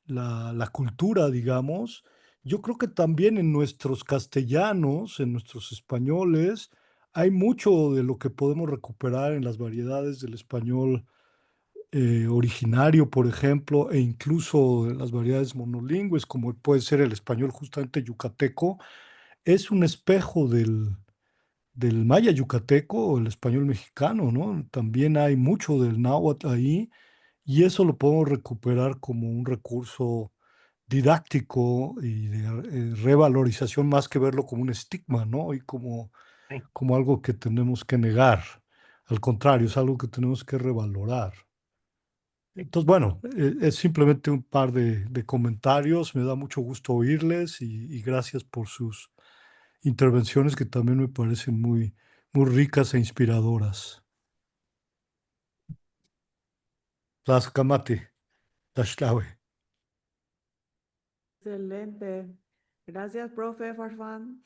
la cultura, digamos. Yo creo que también en nuestros castellanos, en nuestros españoles, hay mucho de lo que podemos recuperar en las variedades del español originario, por ejemplo, e incluso en las variedades monolingües, como puede ser el español justamente yucateco. Es un espejo del maya yucateco o el español mexicano, ¿no? También hay mucho del náhuatl ahí y eso lo podemos recuperar como un recurso didáctico y de revalorización más que verlo como un estigma, ¿no? Y como algo que tenemos que negar. Al contrario, es algo que tenemos que revalorar. Entonces, bueno, es simplemente un par de comentarios. Me da mucho gusto oírles y gracias por sus intervenciones que también me parecen muy ricas e inspiradoras. Tlaxcamati, Tlaxtlahui.
Excelente. Gracias, profe Farfán.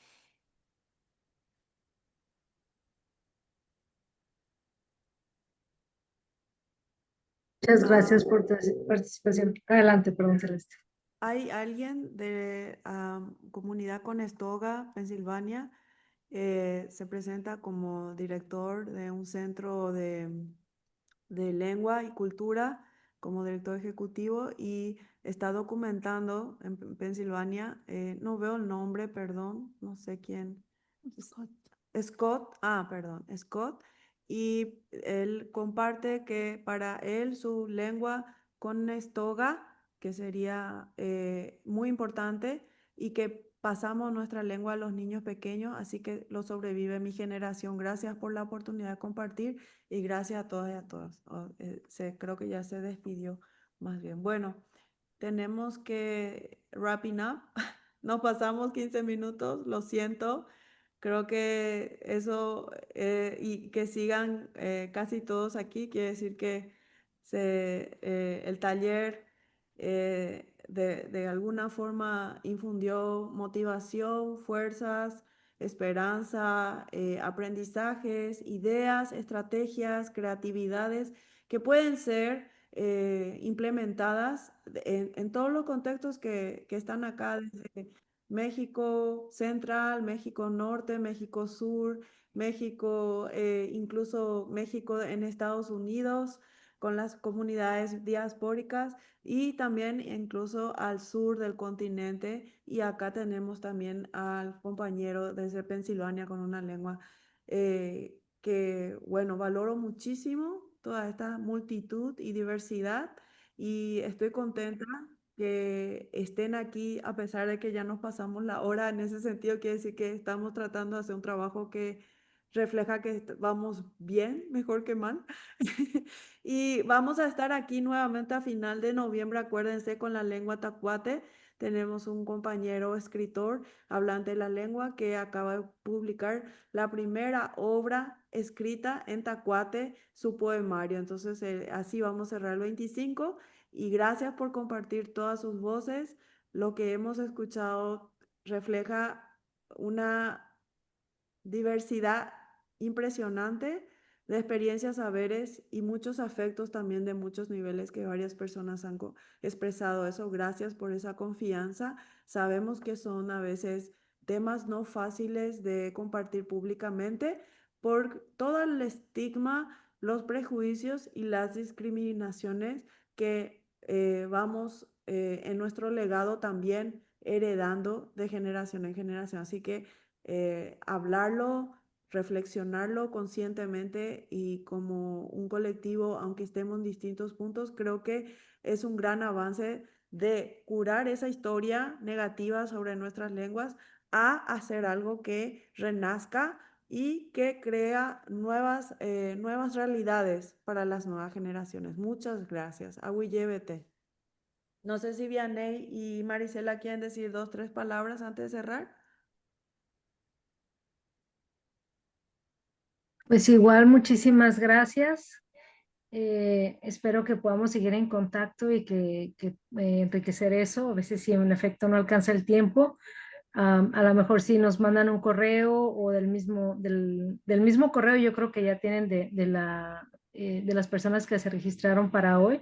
Muchas gracias por tu participación. Adelante, perdón, Celeste.
Hay alguien de Comunidad Conestoga, Pensilvania, se presenta como director de un centro de lengua y cultura, como director ejecutivo, y está documentando en Pensilvania. No veo el nombre, perdón, no sé quién. Scott, perdón, Scott, y él comparte que para él su lengua conestoga, que sería muy importante, y que pasamos nuestra lengua a los niños pequeños, así que lo sobrevive mi generación. Gracias por la oportunidad de compartir y gracias a todas y a todos. Creo que ya se despidió más bien. Bueno, tenemos que wrapping up. Nos pasamos 15 minutos, lo siento. Creo que eso y que sigan casi todos aquí quiere decir que el taller de alguna forma infundió motivación, fuerzas, esperanza, aprendizajes, ideas, estrategias, creatividades que pueden ser implementadas en todos los contextos que están acá, desde México Central, México Norte, México Sur, México, incluso México en Estados Unidos, con las comunidades diaspóricas y también incluso al sur del continente. Y acá tenemos también al compañero desde Pensilvania con una lengua que, bueno, valoro muchísimo toda esta multitud y diversidad y estoy contenta que estén aquí a pesar de que ya nos pasamos la hora. En ese sentido, quiere decir que estamos tratando de hacer un trabajo que refleja que vamos bien, mejor que mal. Y vamos a estar aquí nuevamente a final de noviembre, acuérdense, con la lengua tacuate. Tenemos un compañero escritor hablante de la lengua que acaba de publicar la primera obra escrita en tacuate, su poemario. Entonces, así vamos a cerrar el 25 y gracias por compartir todas sus voces. Lo que hemos escuchado refleja una diversidad impresionante de experiencias, saberes y muchos afectos también de muchos niveles que varias personas han expresado eso. Gracias por esa confianza. Sabemos que son a veces temas no fáciles de compartir públicamente por todo el estigma, los prejuicios y las discriminaciones que vamos en nuestro legado también heredando de generación en generación. Así que hablarlo, reflexionarlo conscientemente y como un colectivo, aunque estemos en distintos puntos, creo que es un gran avance de curar esa historia negativa sobre nuestras lenguas a hacer algo que renazca y que crea nuevas realidades para las nuevas generaciones. Muchas gracias. Llévete. No sé si Vianney y Marisela quieren decir 2, 3 palabras antes de cerrar.
Pues igual, muchísimas gracias. Espero que podamos seguir en contacto y que enriquecer eso. A veces si en efecto no alcanza el tiempo, a lo mejor si nos mandan un correo o del mismo correo, yo creo que ya tienen de las personas que se registraron para hoy.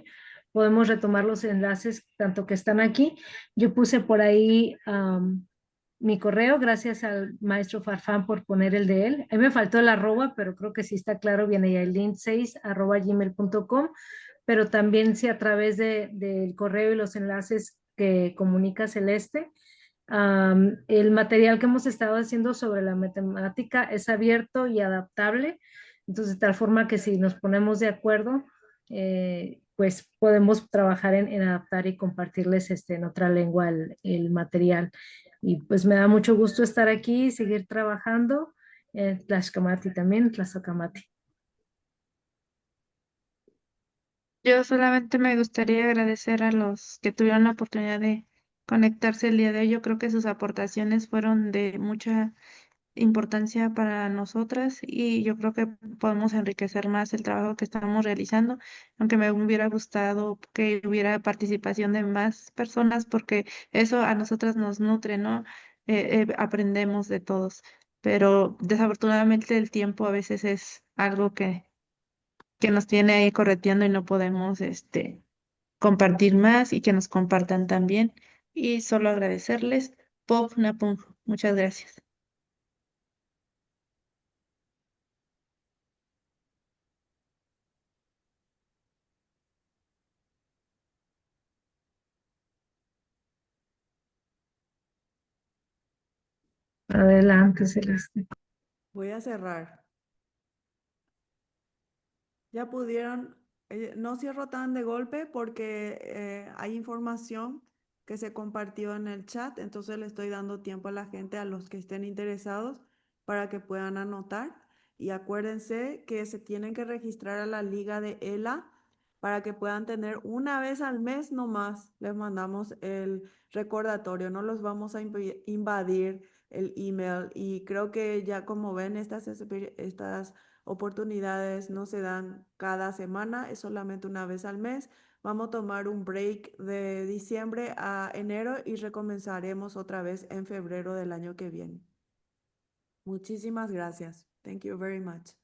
Podemos retomar los enlaces tanto que están aquí. Yo puse por ahí mi correo, gracias al maestro Farfán por poner el de él. A mí me faltó el arroba, pero creo que sí está claro, viene ya el link6@gmail.com, pero también si a través del correo y los enlaces que comunica Celeste, el material que hemos estado haciendo sobre la matemática es abierto y adaptable, entonces de tal forma que si nos ponemos de acuerdo, pues podemos trabajar en adaptar y compartirles en otra lengua el material. Y pues me da mucho gusto estar aquí y seguir trabajando en Tlaxcamati también, Tlaxcamati.
Yo solamente me gustaría agradecer a los que tuvieron la oportunidad de conectarse el día de hoy. Yo creo que sus aportaciones fueron de mucha importancia para nosotras y yo creo que podemos enriquecer más el trabajo que estamos realizando, aunque me hubiera gustado que hubiera participación de más personas porque eso a nosotras nos nutre, ¿no? Aprendemos de todos, pero desafortunadamente el tiempo a veces es algo que nos tiene ahí correteando y no podemos compartir más y que nos compartan también. Y solo agradecerles. Pop Napung, muchas gracias.
Adelante, Celeste.
Voy a cerrar. Ya pudieron, no cierro tan de golpe porque hay información que se compartió en el chat, entonces le estoy dando tiempo a la gente, a los que estén interesados, para que puedan anotar. Y acuérdense que se tienen que registrar a la liga de ELA para que puedan tener una vez al mes nomás. Les mandamos el recordatorio, no los vamos a invadir el email. Y creo que ya como ven, estas oportunidades no se dan cada semana, es solamente una vez al mes. Vamos a tomar un break de diciembre a enero y recomenzaremos otra vez en febrero del año que viene. Muchísimas gracias. Thank you very much.